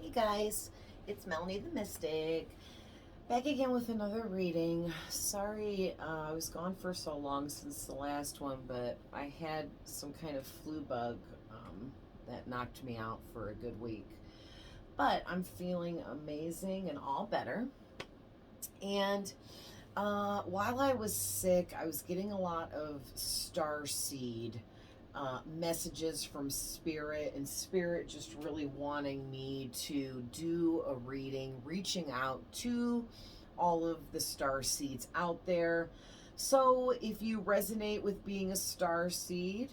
Hey guys, it's Melanie the Mystic, back again with another reading. Sorry, I was gone for so long since the last one, but I had some kind of flu bug that knocked me out for a good week. But I'm feeling amazing and all better. And while I was sick, I was getting a lot of Starseed messages from Spirit, and Spirit just really wanting me to do a reading, reaching out to all of the star seeds out there. So if you resonate with being a star seed,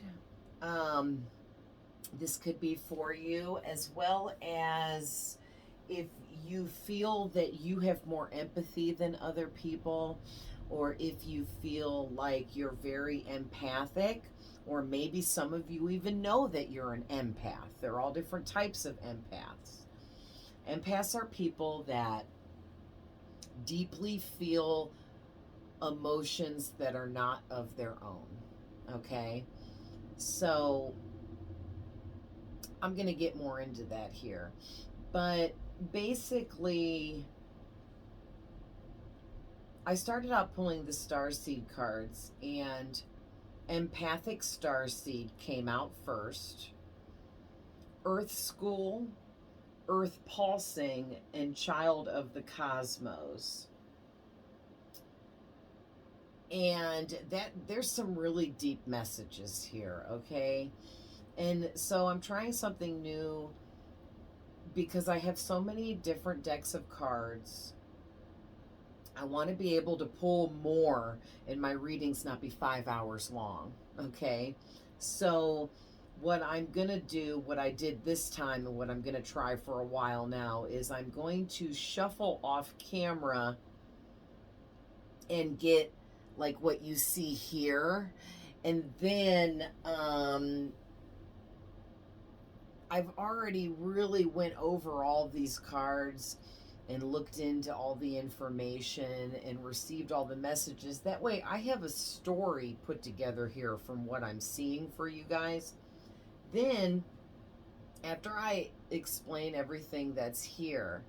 this could be for you, as well as if you feel that you have more empathy than other people, or if you feel like you're very empathic, or maybe some of you even know that you're an empath. There are all different types of empaths. Empaths are people that deeply feel emotions that are not of their own. Okay? So I'm going to get more into that here. But basically, I started out pulling the Starseed cards, and Empathic Starseed came out first. Earth School, Earth Pulsing, and Child of the Cosmos. And that there's some really deep messages here, okay? And so I'm trying something new because I have so many different decks of cards. I want to be able to pull more and my readings not be 5 hours long, okay? So what I'm going to do, what I did this time and what I'm going to try for a while now, is I'm going to shuffle off camera and get like what you see here. And then I've already really went over all these cards and looked into all the information and received all the messages. That way I have a story put together here from what I'm seeing for you guys. Then after I explain everything that's here,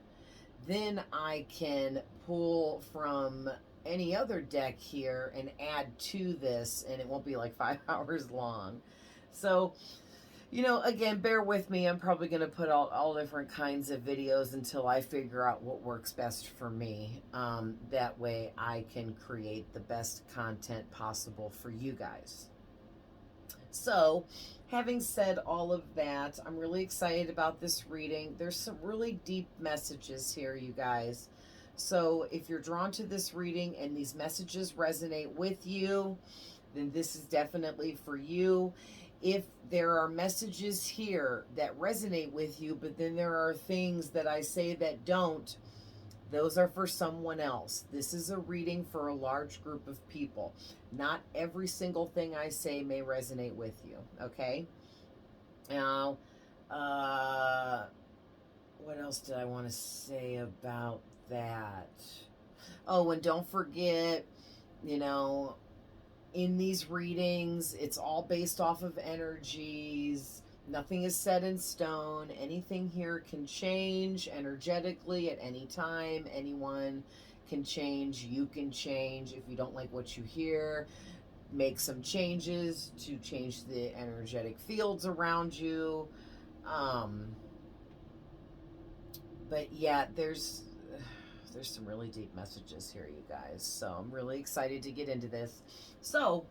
then I can pull from any other deck here and add to this, and it won't be like 5 hours long. So, you know, again, bear with me. I'm probably going to put all different kinds of videos until I figure out what works best for me. That way I can create the best content possible for you guys. So, having said all of that, I'm really excited about this reading. There's some really deep messages here, you guys. So, if you're drawn to this reading and these messages resonate with you, then this is definitely for you. If there are messages here that resonate with you, but then there are things that I say that don't, those are for someone else. This is a reading for a large group of people. Not every single thing I say may resonate with you, okay? Now, what else did I want to say about that? Oh, and don't forget, you know, in these readings, it's all based off of energies. Nothing is set in stone. Anything here can change energetically at any time. Anyone can change. You can change. If you don't like what you hear, make some changes to change the energetic fields around you. But yeah, there's some really deep messages here, you guys. So I'm really excited to get into this. So,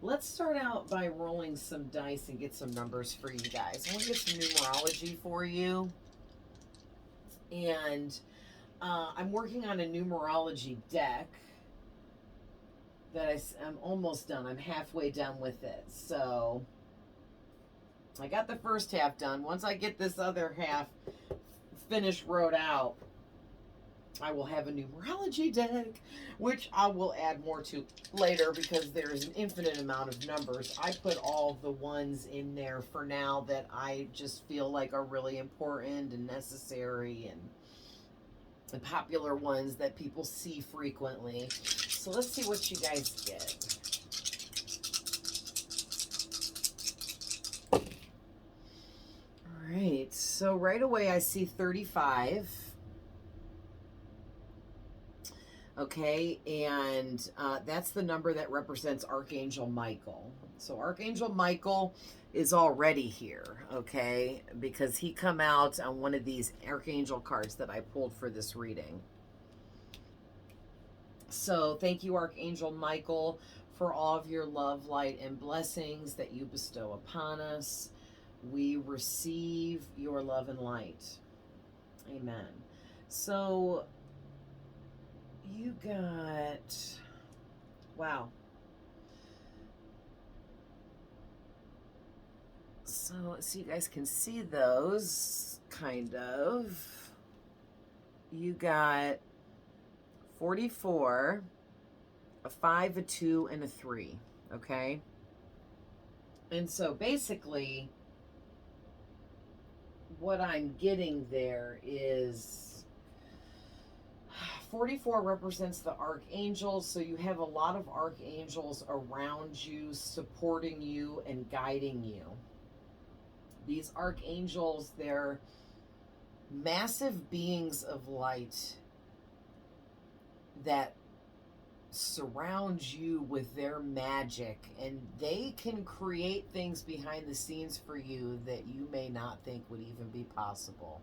let's start out by rolling some dice and get some numbers for you guys. I want to get some numerology for you. And I'm working on a numerology deck that I'm almost done. I'm halfway done with it. So I got the first half done. Once I get this other half finished, wrote out, I will have a numerology deck, which I will add more to later because there is an infinite amount of numbers. I put all the ones in there for now that I just feel like are really important and necessary, and popular ones that people see frequently. So let's see what you guys get. All right, so right away I see 35. Okay, and that's the number that represents Archangel Michael. So Archangel Michael is already here, okay, because he come out on one of these Archangel cards that I pulled for this reading. So thank you, Archangel Michael, for all of your love, light, and blessings that you bestow upon us. We receive your love and light. Amen. So you got, wow. So you guys can see those, kind of. You got 44, a 5, a 2, and a 3, okay? And so basically, what I'm getting there is 44 represents the archangels, so you have a lot of archangels around you, supporting you and guiding you. These archangels, they're massive beings of light that surround you with their magic, and they can create things behind the scenes for you that you may not think would even be possible.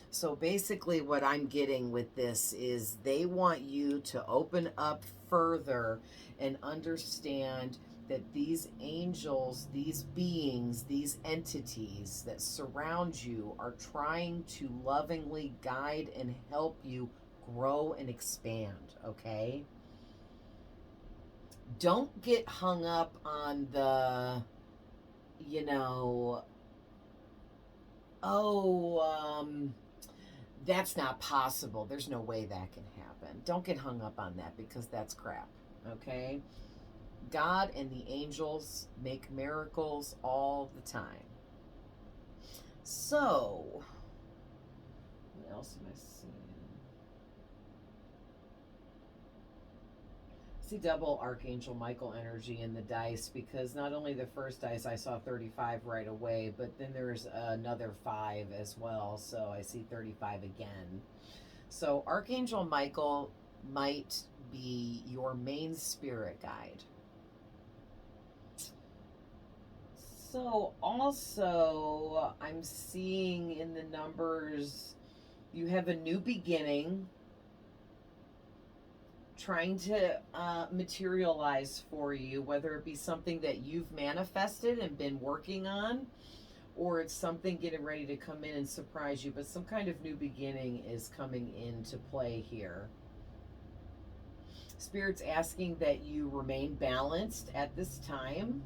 So basically what I'm getting with this is they want you to open up further and understand that these angels, these beings, these entities that surround you are trying to lovingly guide and help you grow and expand, okay? Don't get hung up on the, you know, that's not possible. There's no way that can happen. Don't get hung up on that, because that's crap, okay? God and the angels make miracles all the time. So, what else am I seeing? See double Archangel Michael energy in the dice, because not only the first dice I saw 35 right away, but then there's another 5 as well, so I see 35 again. So Archangel Michael might be your main spirit guide. So also, I'm seeing in the numbers, you have a new beginning trying to materialize for you, whether it be something that you've manifested and been working on, or it's something getting ready to come in and surprise you, but some kind of new beginning is coming into play here. Spirit's asking that you remain balanced at this time.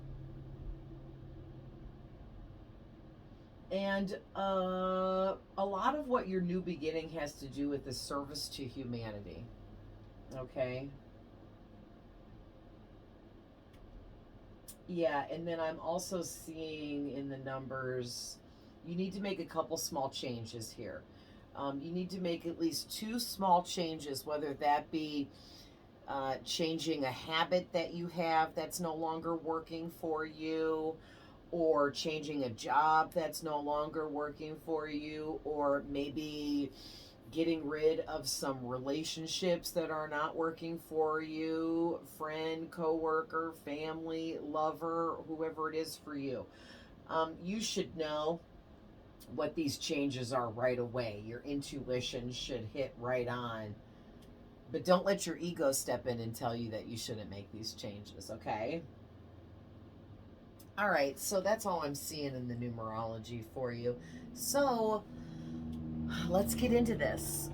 And a lot of what your new beginning has to do with is service to humanity. Okay? Yeah, and then I'm also seeing in the numbers, you need to make a couple small changes here. You need to make at least 2 small changes, whether that be changing a habit that you have that's no longer working for you, or changing a job that's no longer working for you, or maybe getting rid of some relationships that are not working for you, friend, coworker, family, lover, whoever it is for you. You should know what these changes are right away. Your intuition should hit right on. But don't let your ego step in and tell you that you shouldn't make these changes, okay? All right, so that's all I'm seeing in the numerology for you. So let's get into this.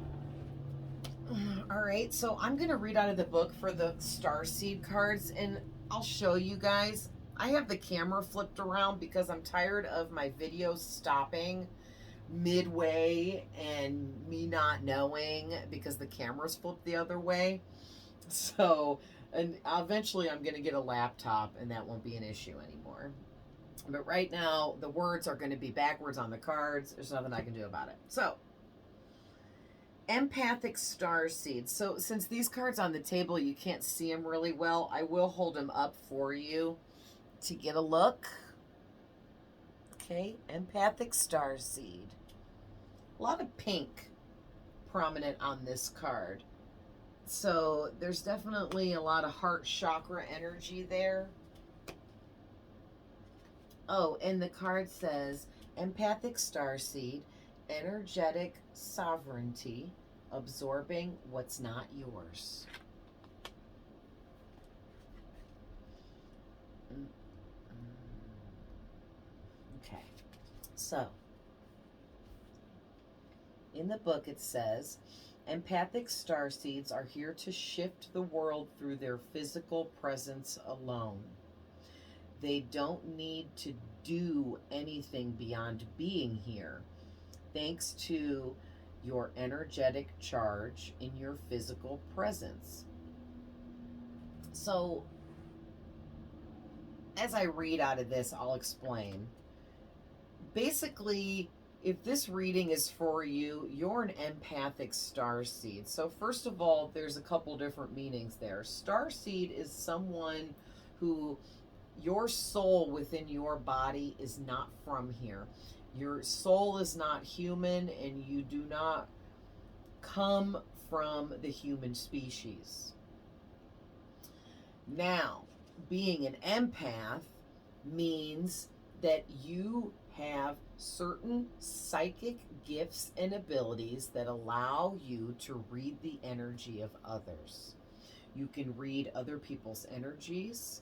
All right, so I'm going to read out of the book for the Starseed cards, and I'll show you guys. I have the camera flipped around because I'm tired of my videos stopping midway and me not knowing because the camera's flipped the other way. So, and eventually I'm going to get a laptop and that won't be an issue anymore. But right now, the words are going to be backwards on the cards. There's nothing I can do about it. So, Empathic Starseed. So, since these cards on the table, you can't see them really well, I will hold them up for you to get a look. Okay, empathic starseed. A lot of pink prominent on this card. So there's definitely a lot of heart chakra energy there. Oh, and the card says empathic starseed, energetic sovereignty, absorbing what's not yours. Okay, so in the book it says empathic starseeds are here to shift the world through their physical presence alone. They don't need to do anything beyond being here, thanks to your energetic charge in your physical presence. So, as I read out of this, I'll explain. Basically, if this reading is for you, you're an empathic starseed. So, first of all, there's a couple different meanings there. Starseed is someone who your soul within your body is not from here. Your soul is not human, and you do not come from the human species. Now, being an empath means that you have certain psychic gifts and abilities that allow you to read the energy of others. You can read other people's energies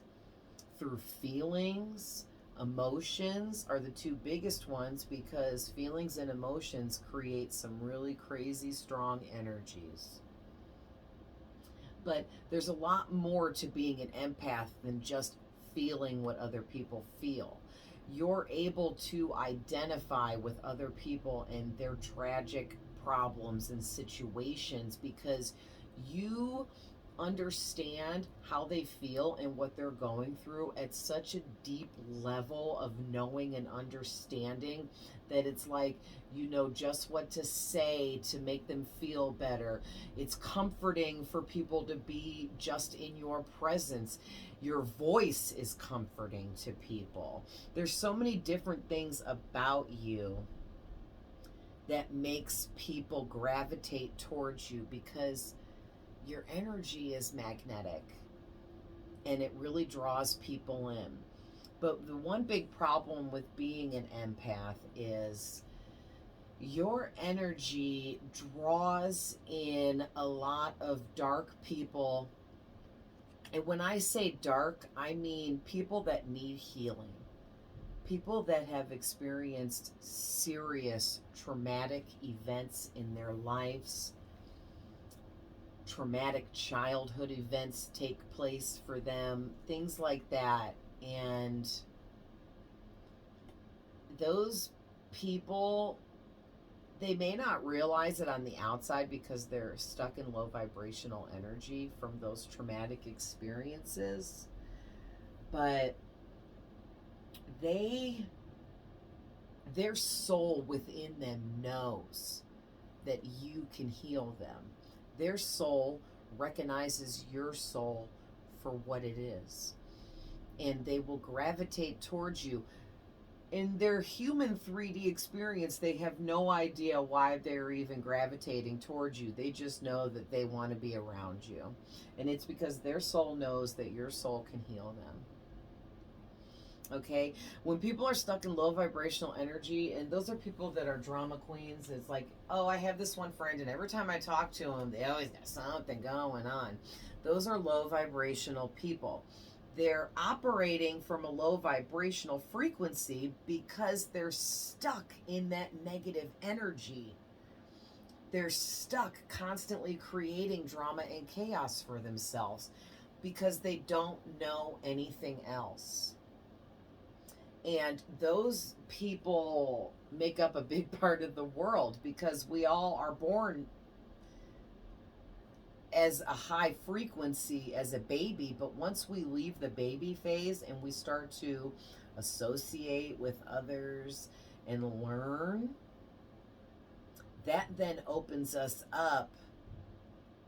through feelings. Emotions are the two biggest ones because feelings and emotions create some really crazy strong energies. But there's a lot more to being an empath than just feeling what other people feel. You're able to identify with other people and their tragic problems and situations because you understand how they feel and what they're going through at such a deep level of knowing and understanding that it's like you know just what to say to make them feel better. It's comforting for people to be just in your presence. Your voice is comforting to people. There's so many different things about you that makes people gravitate towards you because your energy is magnetic and it really draws people in. But the one big problem with being an empath is your energy draws in a lot of dark people. And when I say dark, I mean people that need healing. People that have experienced serious traumatic events in their lives. Traumatic childhood events take place for them, things like that. And those people, they may not realize it on the outside because they're stuck in low vibrational energy from those traumatic experiences, but their soul within them knows that you can heal them. Their soul recognizes your soul for what it is, and they will gravitate towards you. In their human 3D experience, they have no idea why they're even gravitating towards you. They just know that they want to be around you. And it's because their soul knows that your soul can heal them. Okay? When people are stuck in low vibrational energy, and those are people that are drama queens, it's like, oh, I have this one friend, and every time I talk to them, they always got something going on. Those are low vibrational people. They're operating from a low vibrational frequency because they're stuck in that negative energy. They're stuck constantly creating drama and chaos for themselves because they don't know anything else. And those people make up a big part of the world because we all are born as a high frequency as a baby, but once we leave the baby phase and we start to associate with others and learn, that then opens us up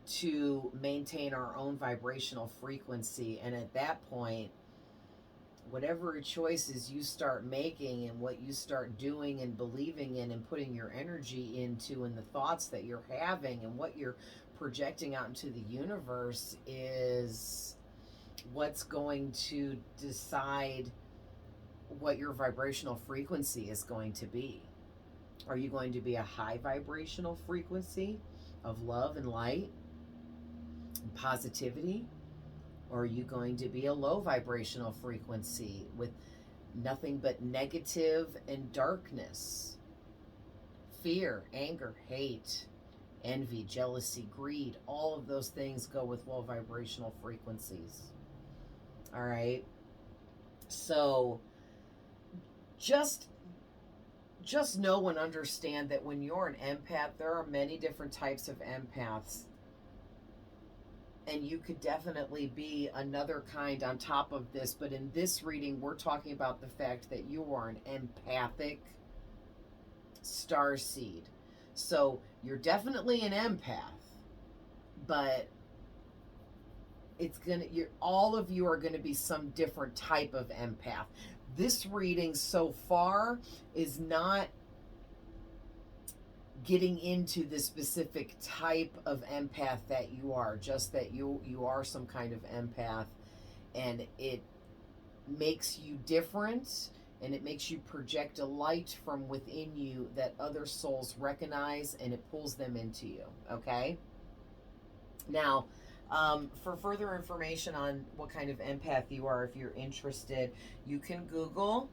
to maintain our own vibrational frequency. And at that point, whatever choices you start making and what you start doing and believing in and putting your energy into and the thoughts that you're having and what you're projecting out into the universe is what's going to decide what your vibrational frequency is going to be. Are you going to be a high vibrational frequency of love and light and positivity? Or are you going to be a low vibrational frequency with nothing but negative and darkness? Fear, anger, hate, envy, jealousy, greed, all of those things go with low vibrational frequencies. All right? So just know and understand that when you're an empath, there are many different types of empaths. And you could definitely be another kind on top of this. But in this reading, we're talking about the fact that you are an empathic starseed. So you're definitely an empath, but all of you are gonna be some different type of empath. This reading so far is not getting into the specific type of empath that you are, just that you are some kind of empath, and it makes you different, and it makes you project a light from within you that other souls recognize, and it pulls them into you. Okay? Now, for further information on what kind of empath you are, if you're interested, you can Google,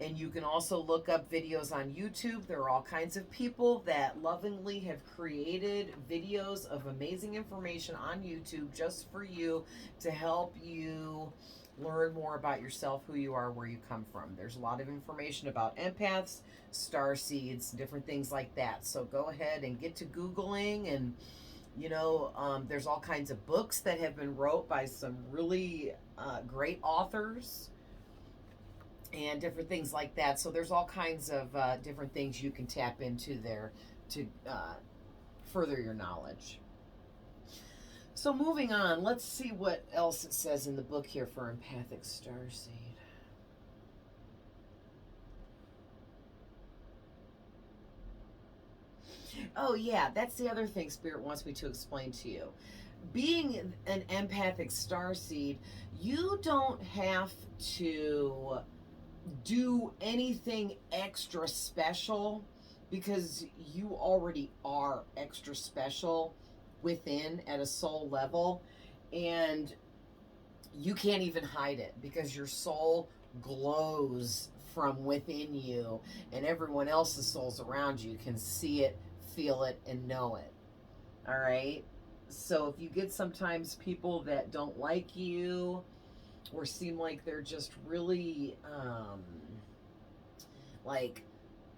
and you can also look up videos on YouTube. There are all kinds of people that lovingly have created videos of amazing information on YouTube just for you, to help you learn more about yourself, who you are, where you come from. There's a lot of information about empaths, starseeds, different things like that. So go ahead and get to Googling, and there's all kinds of books that have been wrote by some really great authors and different things like that. So there's all kinds of different things you can tap into there to further your knowledge. So moving on, let's see what else it says in the book here for Empathic Starseed. Oh yeah, that's the other thing Spirit wants me to explain to you. Being an empathic starseed, you don't have to do anything extra special, because you already are extra special within at a soul level, and you can't even hide it because your soul glows from within you, and everyone else's souls around you can see it, feel it, and know it. All right? So if you get sometimes people that don't like you or seem like they're just really like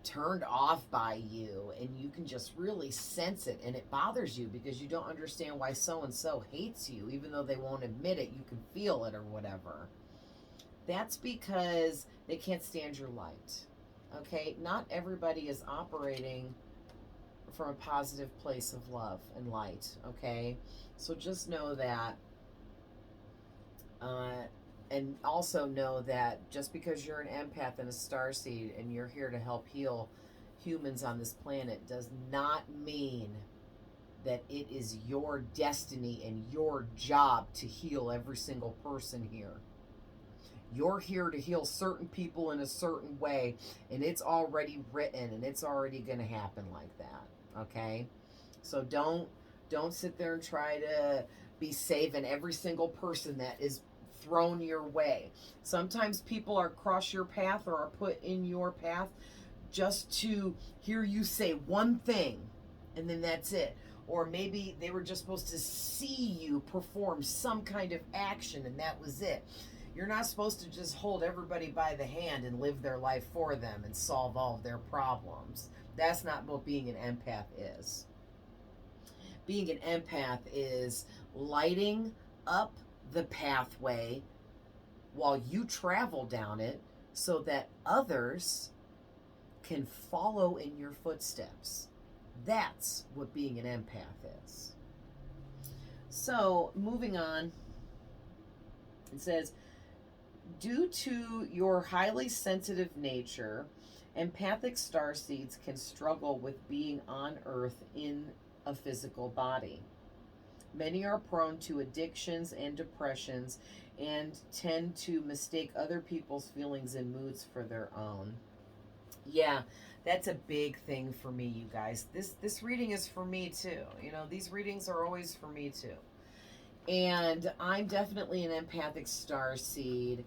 turned off by you, and you can just really sense it, and it bothers you because you don't understand why so and so hates you, even though they won't admit it, you can feel it or whatever. That's because they can't stand your light. Okay? Not everybody is operating from a positive place of love and light. Okay? So just know that, and also know that just because you're an empath and a starseed and you're here to help heal humans on this planet does not mean that it is your destiny and your job to heal every single person here. You're here to heal certain people in a certain way, and it's already written, and it's already going to happen like that. Okay? So don't sit there and try to be saving every single person that is thrown your way. Sometimes people are cross your path or are put in your path just to hear you say one thing, and then that's it. Or maybe they were just supposed to see you perform some kind of action, and that was it. You're not supposed to just hold everybody by the hand and live their life for them and solve all of their problems. That's not what being an empath is. Being an empath is lighting up the pathway while you travel down it so that others can follow in your footsteps. That's what being an empath is. So, moving on, it says, Due to your highly sensitive nature, empathic starseeds can struggle with being on Earth in a physical body. Many are prone to addictions and depressions and tend to mistake other people's feelings and moods for their own. Yeah, that's a big thing for me, you guys. This reading is for me too. You know, these readings are always for me too. And I'm definitely an empathic star seed,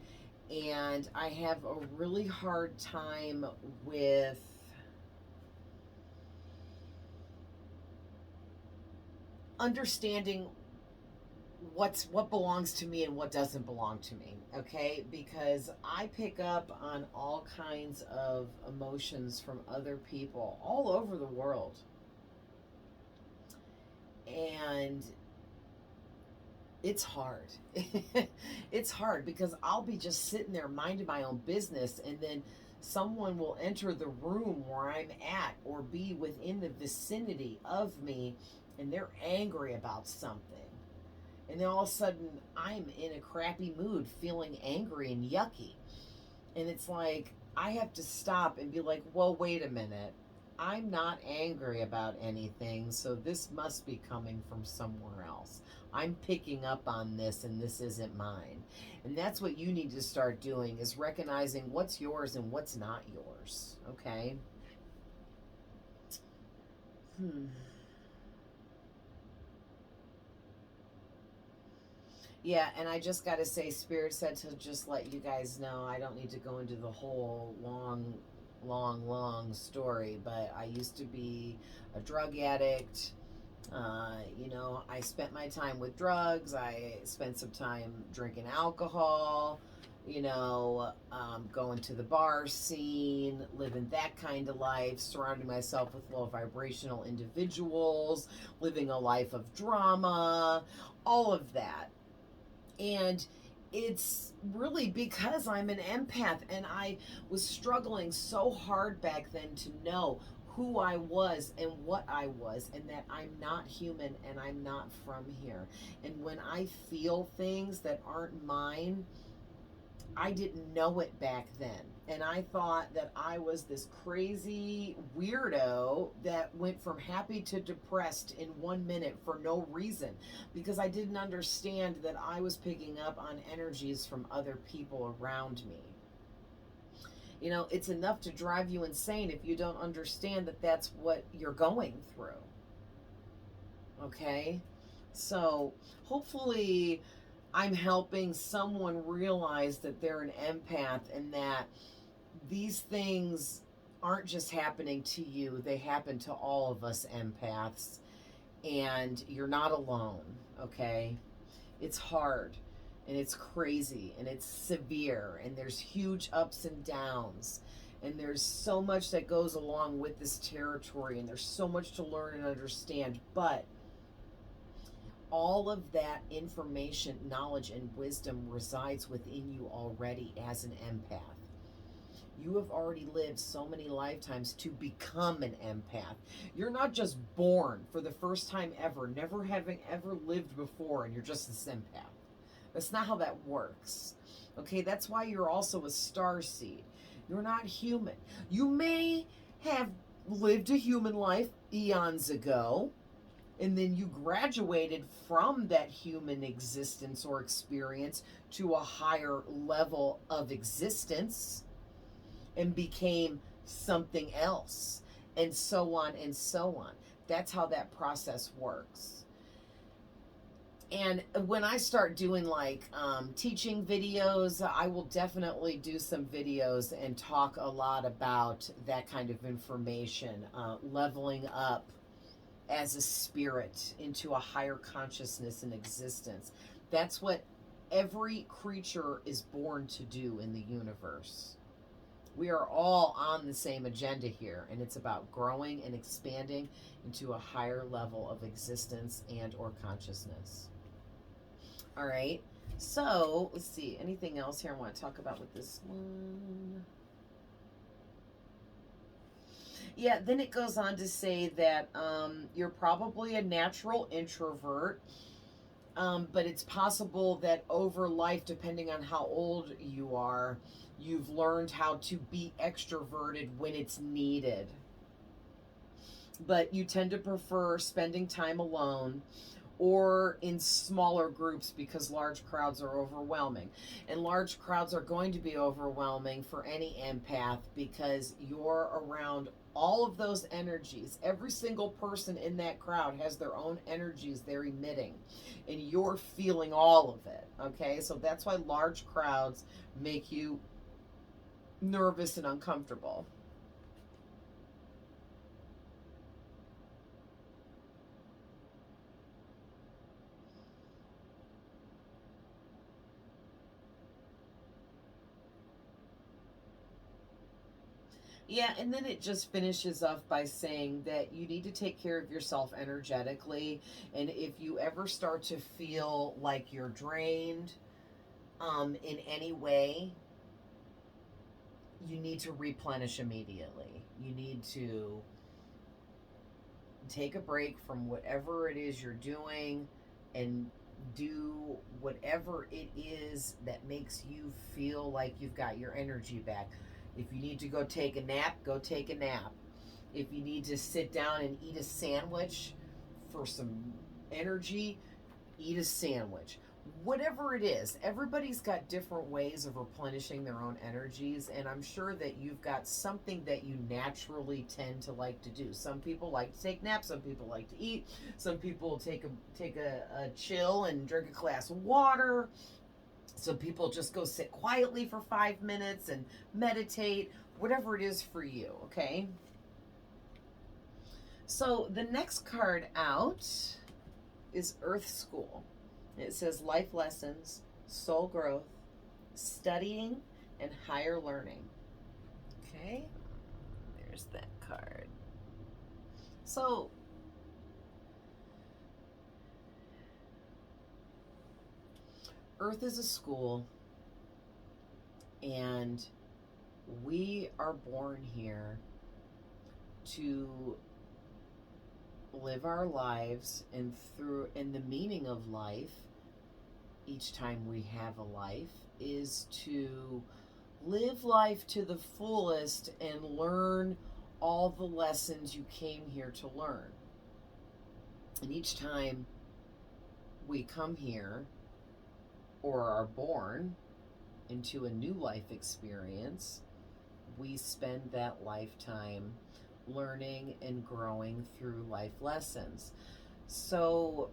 and I have a really hard time with understanding what belongs to me and what doesn't belong to me, okay? Because I pick up on all kinds of emotions from other people all over the world. And it's hard. It's hard because I'll be just sitting there minding my own business, and then someone will enter the room where I'm at or be within the vicinity of me, and they're angry about something. And then all of a sudden, I'm in a crappy mood, feeling angry and yucky. And it's like, I have to stop and be like, well, wait a minute. I'm not angry about anything, so this must be coming from somewhere else. I'm picking up on this, and this isn't mine. And that's what you need to start doing, is recognizing what's yours and what's not yours. Okay? Yeah, and I just got to say, Spirit said to just let you guys know, I don't need to go into the whole long story, but I used to be a drug addict. You know, I spent my time with drugs. I spent some time drinking alcohol, you know, going to the bar scene, living that kind of life, surrounding myself with low vibrational individuals, living a life of drama, all of that. And it's really because I'm an empath, and I was struggling so hard back then to know who I was and what I was, and that I'm not human and I'm not from here. And when I feel things that aren't mine, I didn't know it back then. And I thought that I was this crazy weirdo that went from happy to depressed in 1 minute for no reason, because I didn't understand that I was picking up on energies from other people around me. You know, it's enough to drive you insane if you don't understand that that's what you're going through. Okay? So, hopefully, I'm helping someone realize that they're an empath, and that these things aren't just happening to you, they happen to all of us empaths, and you're not alone, okay? It's hard, and it's crazy, and it's severe, and there's huge ups and downs, and there's so much that goes along with this territory, and there's so much to learn and understand, but all of that information, knowledge, and wisdom resides within you already as an empath. You have already lived so many lifetimes to become an empath. You're not just born for the first time ever, never having ever lived before, and you're just this empath. That's not how that works. Okay, that's why you're also a star seed. You're not human. You may have lived a human life eons ago, and then you graduated from that human existence or experience to a higher level of existence and became something else, and so on and so on. That's how that process works. And when I start doing like teaching videos, I will definitely do some videos and talk a lot about that kind of information, leveling up as a spirit into a higher consciousness and existence. That's what every creature is born to do in the universe. We are all on the same agenda here, and it's about growing and expanding into a higher level of existence and or consciousness. All right, so let's see, anything else here I want to talk about with this one? Yeah, then it goes on to say that you're probably a natural introvert, But it's possible that over life, depending on how old you are, you've learned how to be extroverted when it's needed. But you tend to prefer spending time alone or in smaller groups because large crowds are overwhelming. And large crowds are going to be overwhelming for any empath because you're around all of those energies. Every single person in that crowd has their own energies they're emitting, and you're feeling all of it. Okay, so that's why large crowds make you nervous and uncomfortable. Yeah, and then it just finishes off by saying that you need to take care of yourself energetically. And if you ever start to feel like you're drained in any way, you need to replenish immediately. You need to take a break from whatever it is you're doing and do whatever it is that makes you feel like you've got your energy back. If you need to go take a nap, go take a nap. If you need to sit down and eat a sandwich for some energy, eat a sandwich. Whatever it is, everybody's got different ways of replenishing their own energies, and I'm sure that you've got something that you naturally tend to like to do. Some people like to take naps, some people like to eat, some people take a chill and drink a glass of water. Some people just go sit quietly for 5 minutes and meditate, whatever it is for you, okay? So the next card out is Earth School. It says life lessons, soul growth, studying, and higher learning. Okay, there's that card. So, Earth is a school, and we are born here to live our lives, and the meaning of life each time we have a life is to live life to the fullest and learn all the lessons you came here to learn. And each time we come here or are born into a new life experience, we spend that lifetime learning and growing through life lessons. So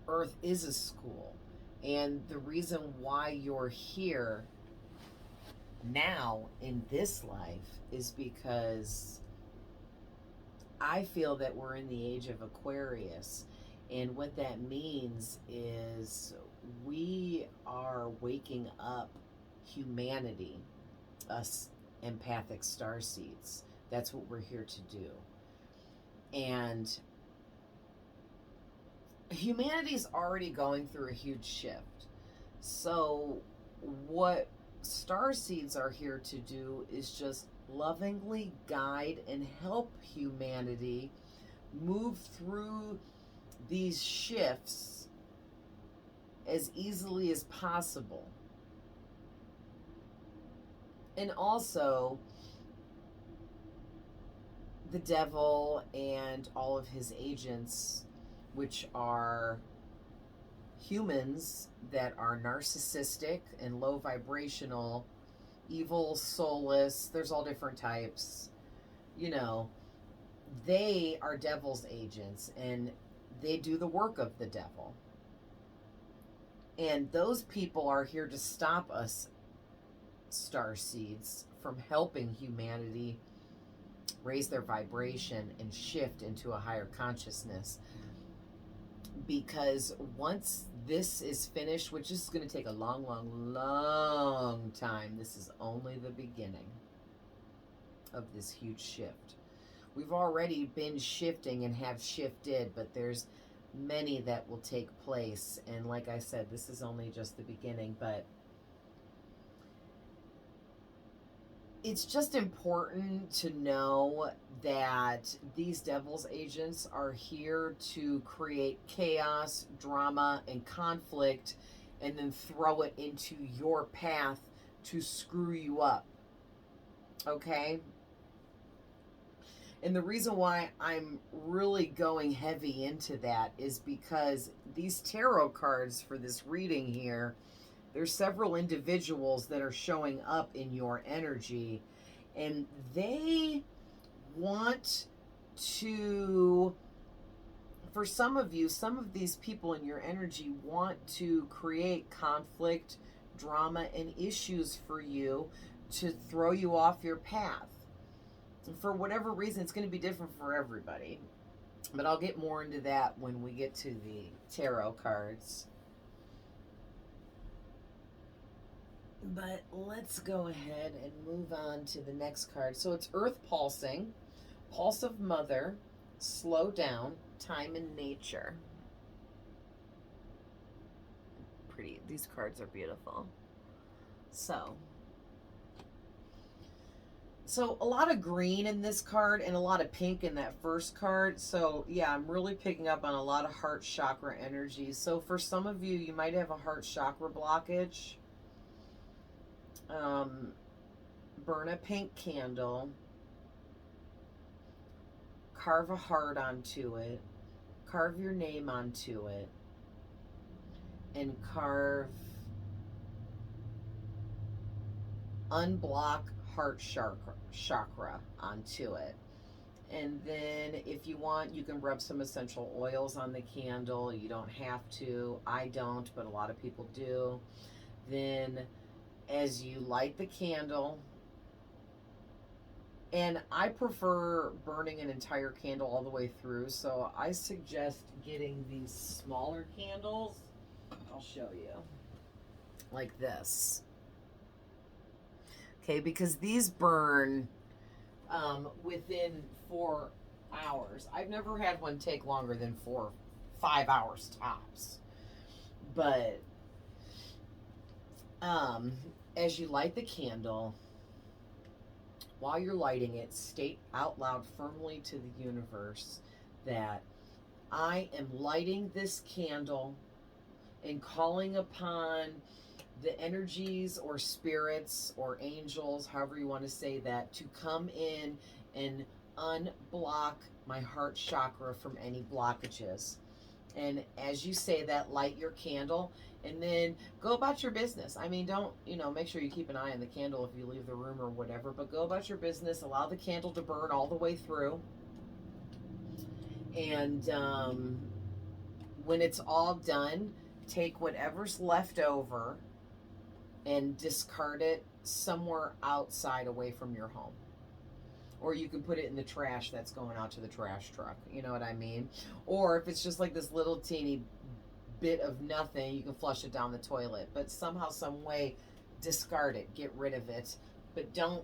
Earth is a school. And the reason why you're here now in this life is because I feel that we're in the age of Aquarius. And what that means is we are waking up humanity, us empathic starseeds. That's what we're here to do. And humanity's already going through a huge shift. So what starseeds are here to do is just lovingly guide and help humanity move through these shifts as easily as possible. And also, the devil and all of his agents, which are humans that are narcissistic and low vibrational, evil, soulless, there's all different types, you know, they are devil's agents and they do the work of the devil. And those people are here to stop us starseeds from helping humanity raise their vibration and shift into a higher consciousness. Because once this is finished, which is going to take a long, long, long time, this is only the beginning of this huge shift. We've already been shifting and have shifted, but there's many that will take place. And like I said, this is only just the beginning. But it's just important to know that these devil's agents are here to create chaos, drama, and conflict, and then throw it into your path to screw you up. Okay? And the reason why I'm really going heavy into that is because these tarot cards for this reading here, there's several individuals that are showing up in your energy, and they want to, for some of you, some of these people in your energy want to create conflict, drama, and issues for you to throw you off your path. For whatever reason, it's going to be different for everybody. But I'll get more into that when we get to the tarot cards. But let's go ahead and move on to the next card. So it's Earth Pulsing, Pulse of Mother, Slow Down, Time in Nature. Pretty. These cards are beautiful. So a lot of green in this card and a lot of pink in that first card. So yeah, I'm really picking up on a lot of heart chakra energy. So for some of you, you might have a heart chakra blockage. Burn a pink candle. Carve a heart onto it. Carve your name onto it. And unblock heart chakra onto it. And then if you want, you can rub some essential oils on the candle. You don't have to. I don't, but a lot of people do. Then as you light the candle, and I prefer burning an entire candle all the way through, so I suggest getting these smaller candles. I'll show you. Like this. Okay, because these burn within 4 hours. I've never had one take longer than 5 hours tops. But as you light the candle, while you're lighting it, state out loud firmly to the universe that I am lighting this candle and calling upon the energies or spirits or angels, however you want to say that, to come in and unblock my heart chakra from any blockages. And as you say that, light your candle and then go about your business. I mean, don't, make sure you keep an eye on the candle if you leave the room or whatever, but go about your business. Allow the candle to burn all the way through. And when it's all done, take whatever's left over and discard it somewhere outside away from your home. Or you can put it in the trash that's going out to the trash truck. You know what I mean? Or if it's just like this little teeny bit of nothing, you can flush it down the toilet. But somehow, some way, discard it. Get rid of it. But don't,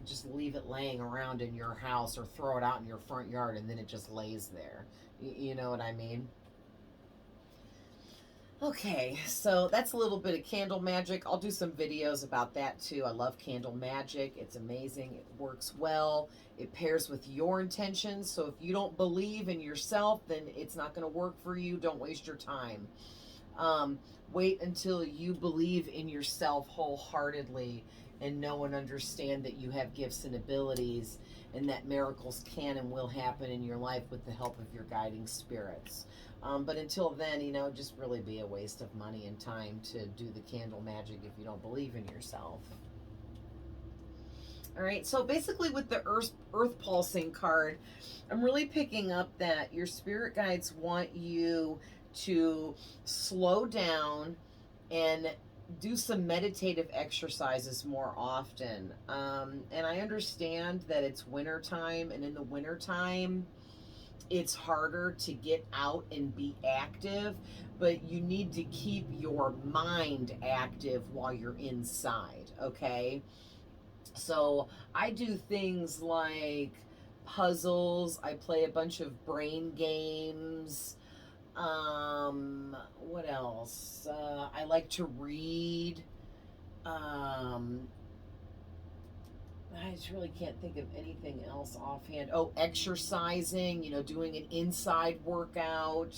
just leave it laying around in your house or throw it out in your front yard and then it just lays there. You know what I mean? Okay, so that's a little bit of candle magic. I'll do some videos about that too. I love candle magic. It's amazing. It works well. It pairs with your intentions. So if you don't believe in yourself, then it's not going to work for you. Don't waste your time. Wait until you believe in yourself wholeheartedly and know and understand that you have gifts and abilities and that miracles can and will happen in your life with the help of your guiding spirits. But until then, just really be a waste of money and time to do the candle magic if you don't believe in yourself. All right, so basically with the Earth Pulsing card, I'm really picking up that your spirit guides want you to slow down and do some meditative exercises more often. And I understand that it's winter time, and in the winter time, it's harder to get out and be active, but you need to keep your mind active while you're inside, okay? So I do things like puzzles. I play a bunch of brain games. What else? I like to read. I just really can't think of anything else offhand. Oh, exercising, doing an inside workout.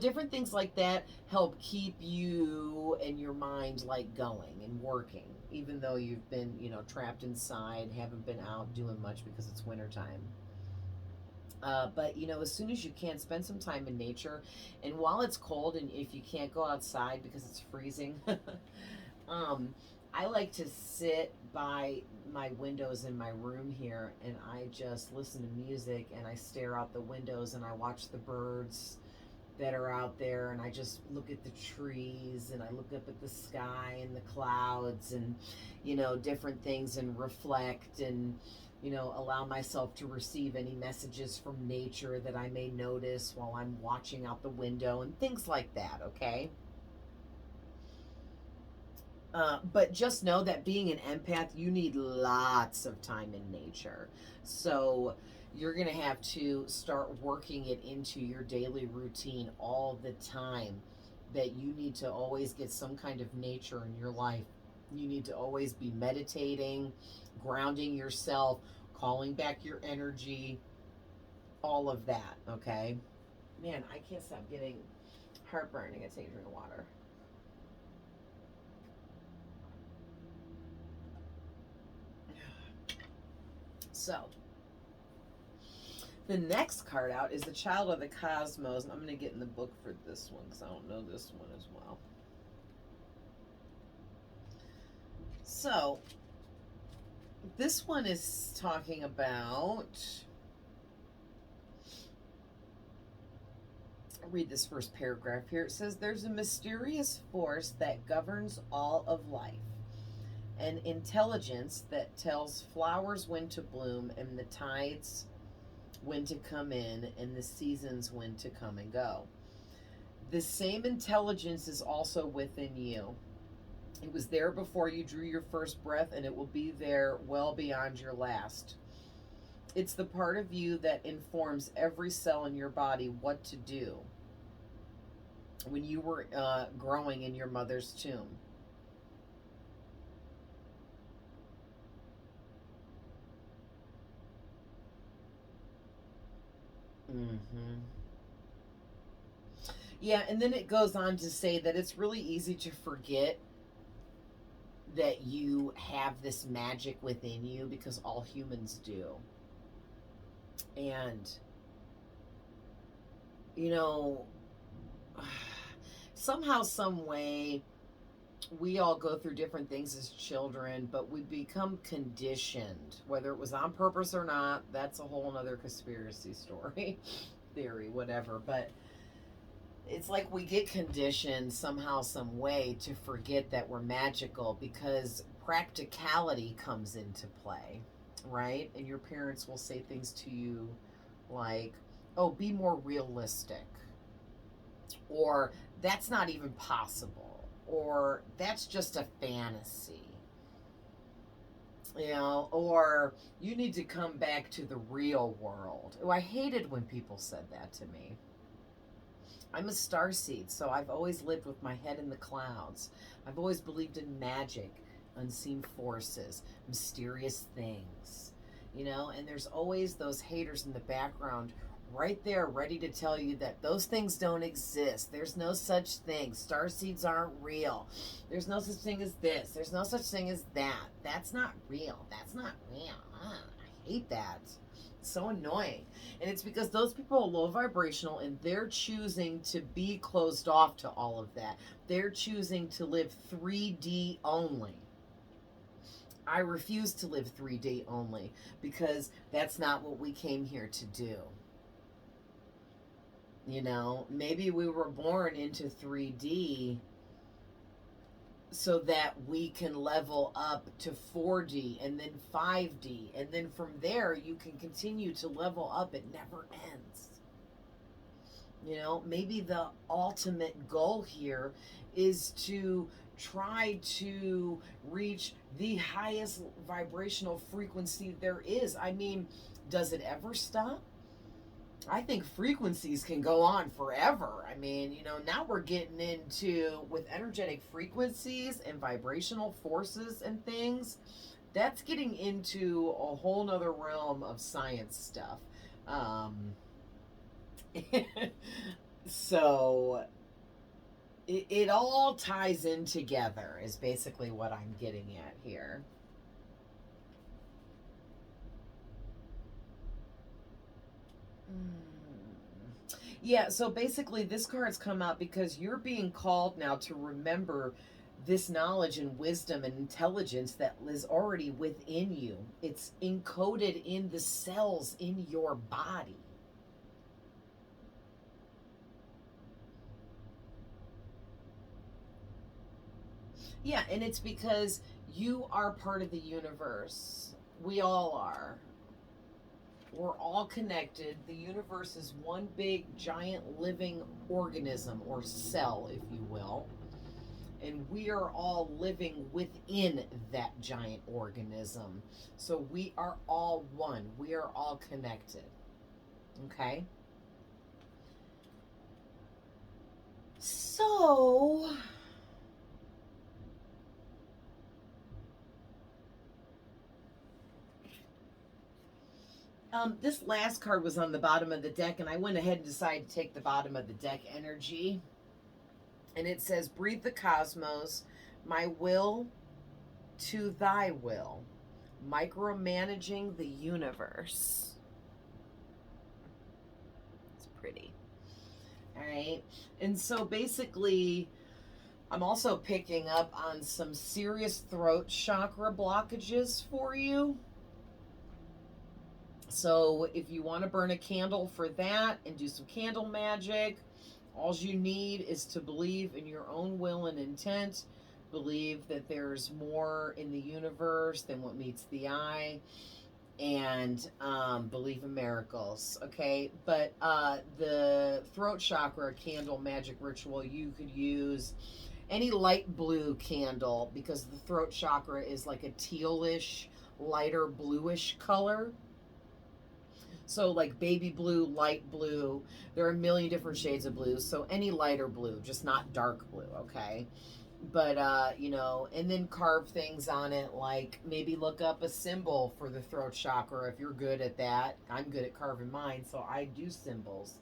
Different things like that help keep you and your mind like going and working, even though you've been, trapped inside, haven't been out doing much because it's wintertime. But as soon as you can, spend some time in nature. And while it's cold, and if you can't go outside because it's freezing, um, I like to sit by my windows in my room here, and I just listen to music, and I stare out the windows, and I watch the birds that are out there, and I just look at the trees, and I look up at the sky and the clouds, and different things, and reflect, and allow myself to receive any messages from nature that I may notice while I'm watching out the window, and things like that. Okay. But just know that being an empath, you need lots of time in nature. So you're going to have to start working it into your daily routine all the time. That you need to always get some kind of nature in your life. You need to always be meditating, grounding yourself, calling back your energy, all of that. Okay. Man, I can't stop getting heartburn. I gotta take a drink of water. So, the next card out is the Child of the Cosmos, and I'm going to get in the book for this one because I don't know this one as well. So, this one is talking about. I'll read this first paragraph here. It says, "There's a mysterious force that governs all of life, an intelligence that tells flowers when to bloom and the tides when to come in and the seasons when to come and go. The same intelligence is also within you. It was there before you drew your first breath, and it will be there well beyond your last. It's the part of you that informs every cell in your body what to do when you were growing in your mother's tomb." Mm-hmm. Yeah, and then it goes on to say that it's really easy to forget that you have this magic within you because all humans do. And, you know, somehow, some way, we all go through different things as children, but we become conditioned, whether it was on purpose or not. That's a whole nother conspiracy story, theory, whatever. But it's like we get conditioned somehow, some way to forget that we're magical because practicality comes into play, right? And your parents will say things to you like, "Oh, be more realistic," or "That's not even possible," or "That's just a fantasy." Or "You need to come back to the real world." Oh, I hated when people said that to me. I'm a starseed, so I've always lived with my head in the clouds. I've always believed in magic, unseen forces, mysterious things, and there's always those haters in the background right there ready to tell you that those things don't exist. There's no such thing. Starseeds aren't real. There's no such thing as this. There's no such thing as that. That's not real. That's not real. I hate that. It's so annoying. And it's because those people are low vibrational and they're choosing to be closed off to all of that. They're choosing to live 3D only. I refuse to live 3D only because that's not what we came here to do. Maybe we were born into 3D so that we can level up to 4D and then 5D. And then from there, you can continue to level up. It never ends. Maybe the ultimate goal here is to try to reach the highest vibrational frequency there is. I mean, does it ever stop? I think frequencies can go on forever. I mean, now we're getting into with energetic frequencies and vibrational forces and things. that's getting into a whole nother realm of science stuff. Um, so it all ties in together is basically what I'm getting at here. Yeah, so basically this card's come out because you're being called now to remember this knowledge and wisdom and intelligence that is already within you. It's encoded in the cells in your body. Yeah, and it's because you are part of the universe. We all are. We're all connected. The universe is one big, giant living organism or cell, if you will. And we are all living within that giant organism. So we are all one. We are all connected. Okay? So, this last card was on the bottom of the deck, and I went ahead and decided to take the bottom of the deck energy. And it says, breathe the cosmos, my will to thy will, micromanaging the universe. It's pretty. All right. And so basically, I'm also picking up on some serious throat chakra blockages for you. So if you want to burn a candle for that and do some candle magic, all you need is to believe in your own will and intent. Believe that there's more in the universe than what meets the eye, and believe in miracles. Okay, but the throat chakra candle magic ritual, you could use any light blue candle because the throat chakra is like a tealish, lighter bluish color. So like baby blue, light blue, there are a million different shades of blue. So any lighter blue, just not dark blue, okay? But and then carve things on it, like maybe look up a symbol for the throat chakra if you're good at that. I'm good at carving mine, so I do symbols.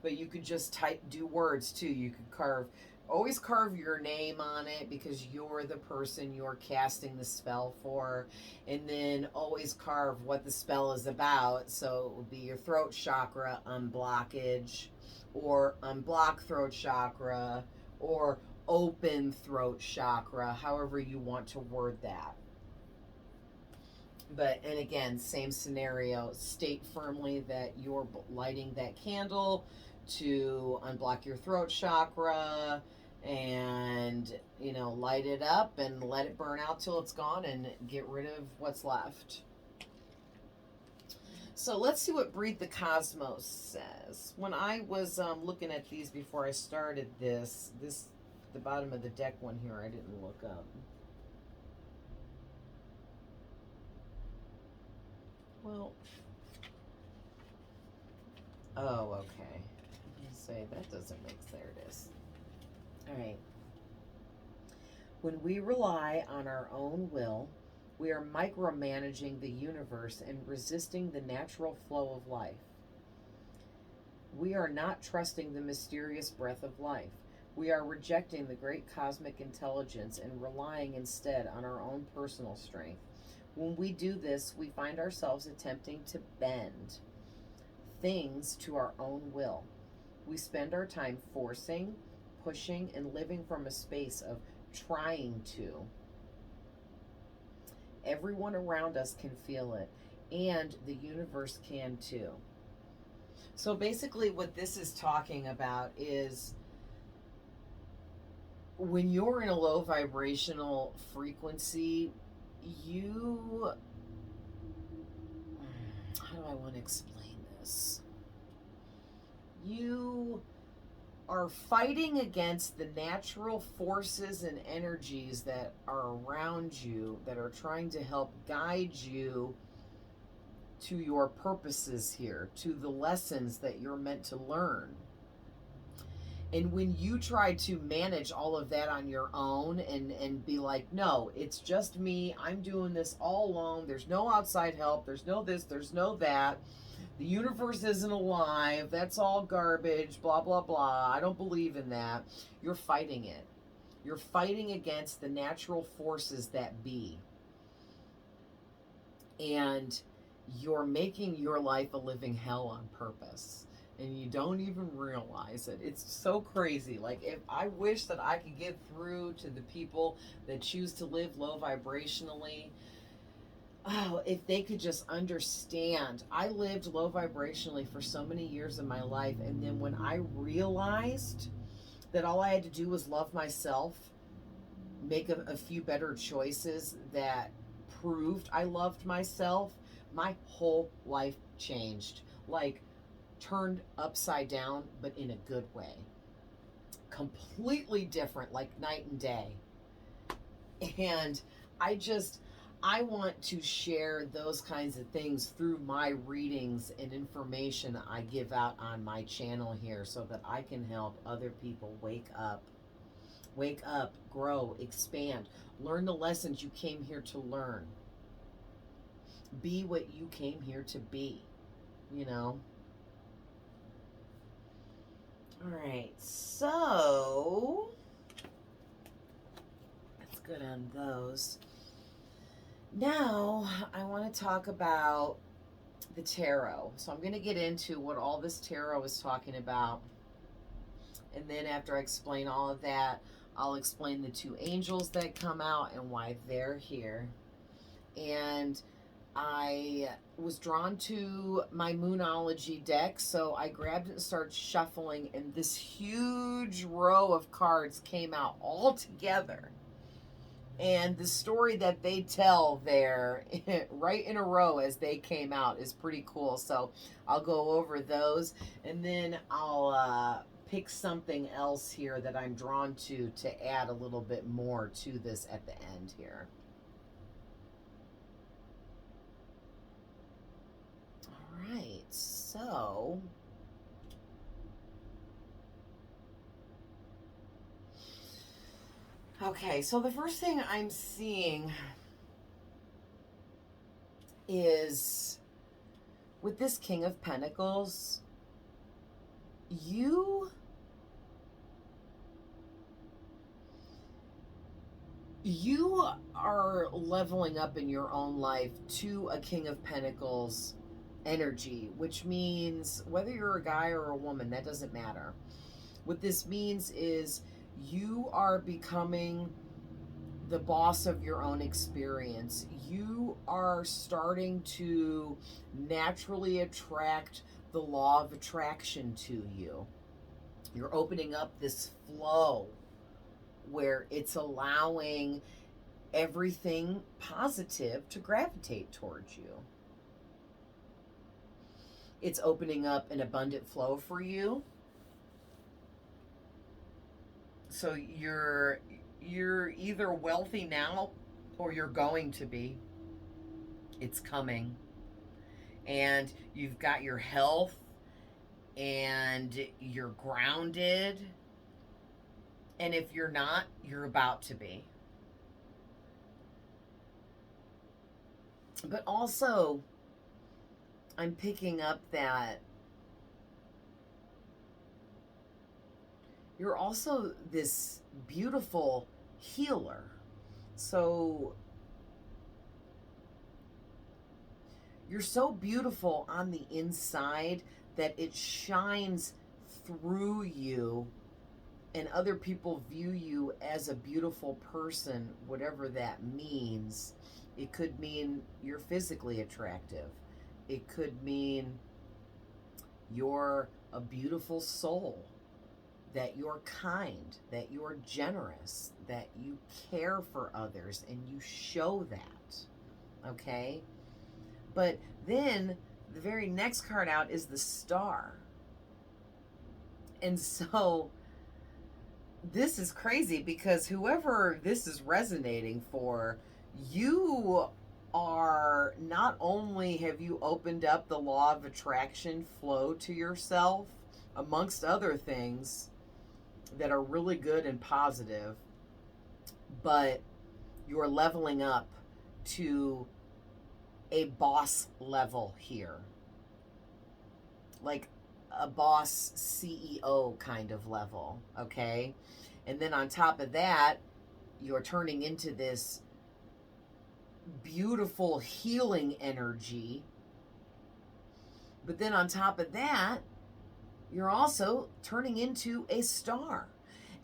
But you could just do words too. You could always carve your name on it because you're the person you're casting the spell for, and then always carve what the spell is about. So it would be your throat chakra unblockage, or unblock throat chakra, or open throat chakra, however you want to word that. But, and again, same scenario, state firmly that you're lighting that candle to unblock your throat chakra, and light it up and let it burn out till it's gone and get rid of what's left. So let's see what Breathe the Cosmos says. When I was looking at these before I started this the bottom of the deck one here I didn't look up. Well, oh, okay. Say that doesn't make, there it is. All right. When we rely on our own will, we are micromanaging the universe and resisting the natural flow of life. We are not trusting the mysterious breath of life. We are rejecting the great cosmic intelligence and relying instead on our own personal strength. When we do this, we find ourselves attempting to bend things to our own will. We spend our time forcing, pushing, and living from a space of trying to. Everyone around us can feel it, and the universe can too. So basically what this is talking about is when you're in a low vibrational frequency, how do I want to explain this? You are fighting against the natural forces and energies that are around you that are trying to help guide you to your purposes here, to the lessons that you're meant to learn. And when you try to manage all of that on your own and be like, no, it's just me, I'm doing this all alone, there's no outside help, there's no this, there's no that, the universe isn't alive, that's all garbage, blah, blah, blah, I don't believe in that, you're fighting it. You're fighting against the natural forces that be. And you're making your life a living hell on purpose. And you don't even realize it. It's so crazy. Like, if I wish that I could get through to the people that choose to live low vibrationally. Oh, if they could just understand. I lived low vibrationally for so many years in my life. And then when I realized that all I had to do was love myself, make a few better choices that proved I loved myself, my whole life changed. Like, turned upside down, but in a good way. Completely different, like night and day. And I want to share those kinds of things through my readings and information I give out on my channel here so that I can help other people wake up. Wake up, grow, expand, learn the lessons you came here to learn. Be what you came here to be, you know? All right, so that's good on those. Now, I want to talk about the tarot. So I'm going to get into what all this tarot is talking about. And then after I explain all of that, I'll explain the two angels that come out and why they're here. And I was drawn to my Moonology deck, so I grabbed it and started shuffling, and this huge row of cards came out all together. And the story that they tell there, right in a row as they came out, is pretty cool. So I'll go over those, and then I'll pick something else here that I'm drawn to add a little bit more to this at the end here. All right, so okay, so the first thing I'm seeing is with this King of Pentacles, you are leveling up in your own life to a King of Pentacles energy, which means whether you're a guy or a woman, that doesn't matter. What this means is you are becoming the boss of your own experience. You are starting to naturally attract the law of attraction to you. You're opening up this flow where it's allowing everything positive to gravitate towards you. It's opening up an abundant flow for you. So you're either wealthy now or you're going to be. It's coming. And you've got your health and you're grounded. And if you're not, you're about to be. But also, I'm picking up that you're also this beautiful healer. So you're so beautiful on the inside that it shines through you, and other people view you as a beautiful person, whatever that means. It could mean you're physically attractive. It could mean you're a beautiful soul, that you're kind, that you're generous, that you care for others, and you show that, okay? But then the very next card out is the Star. And so this is crazy because whoever this is resonating for, you are not only have you opened up the law of attraction flow to yourself, amongst other things, that are really good and positive, but you're leveling up to a boss level here. Like a boss CEO kind of level, okay? And then on top of that, you're turning into this beautiful healing energy. But then on top of that, you're also turning into a star.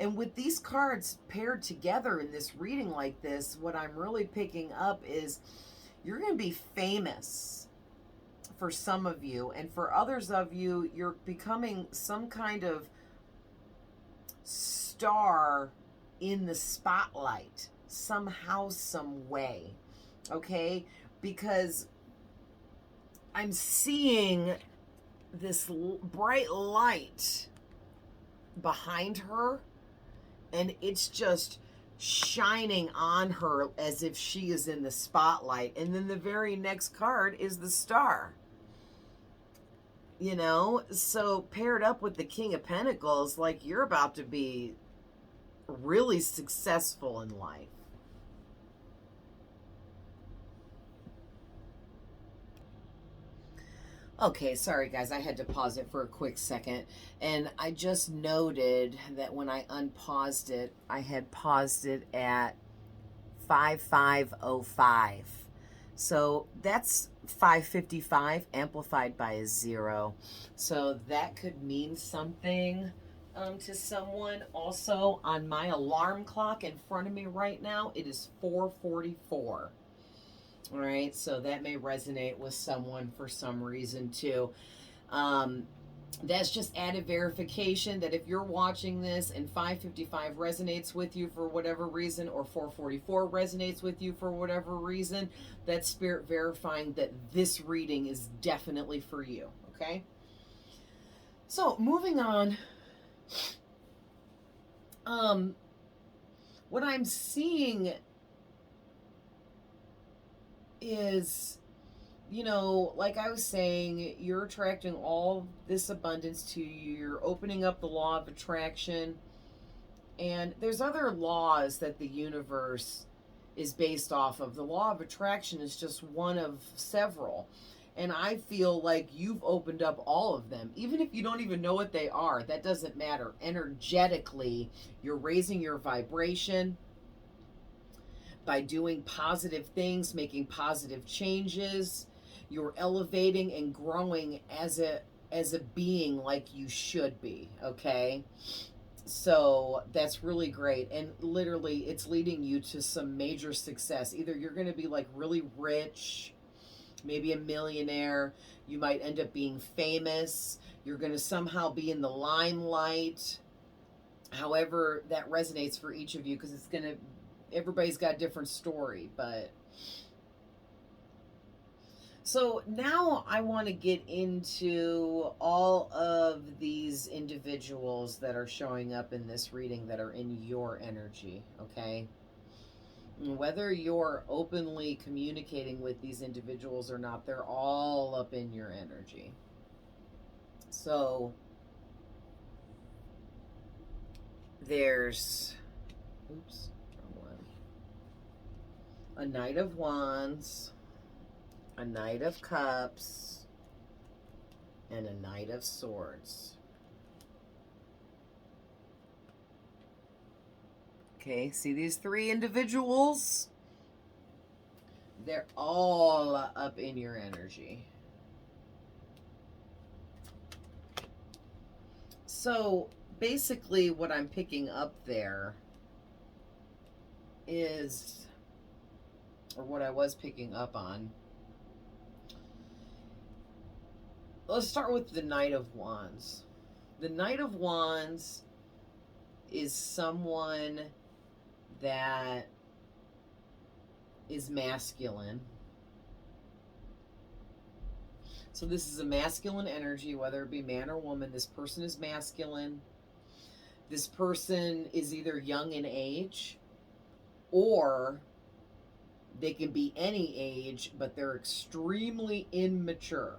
And with these cards paired together in this reading like this, what I'm really picking up is you're going to be famous for some of you. And for others of you, you're becoming some kind of star in the spotlight somehow, some way. Okay? Because I'm seeing this bright light behind her, and it's just shining on her as if she is in the spotlight. And then the very next card is the star. You know, so paired up with the King of Pentacles, like you're about to be really successful in life. Okay, sorry guys, I had to pause it for a quick second. And I just noted that when I unpaused it, I had paused it at 5505. So that's 555 amplified by a 0. So that could mean something to someone. Also, on my alarm clock in front of me right now, it is 4:44. All right, so that may resonate with someone for some reason too. That's just added verification that if you're watching this and 555 resonates with you for whatever reason, or 444 resonates with you for whatever reason, that's spirit verifying that this reading is definitely for you, okay? So, moving on. What I'm seeing is, you know, like I was saying, you're attracting all this abundance to you. You're opening up the law of attraction. And there's other laws that the universe is based off of. The law of attraction is just one of several. And I feel like you've opened up all of them. Even if you don't even know what they are, that doesn't matter. Energetically, you're raising your vibration by doing positive things, making positive changes. You're elevating and growing as a being like you should be, okay? So that's really great. And literally, it's leading you to some major success. Either you're going to be like really rich, maybe a millionaire. You might end up being famous. You're going to somehow be in the limelight. However that resonates for each of you, because everybody's got a different story. But so now I want to get into all of these individuals that are showing up in this reading that are in your energy, okay? Whether you're openly communicating with these individuals or not, they're all up in your energy. So there's, oops, wrong one. A Knight of Wands, a Knight of Cups, and a Knight of Swords. Okay, see these three individuals? They're all up in your energy. So basically what I'm picking up there is, or what I was picking up on, let's start with the Knight of Wands. The Knight of Wands is someone that is masculine. So this is a masculine energy, whether it be man or woman. This person is masculine. This person is either young in age, or they can be any age, but they're extremely immature.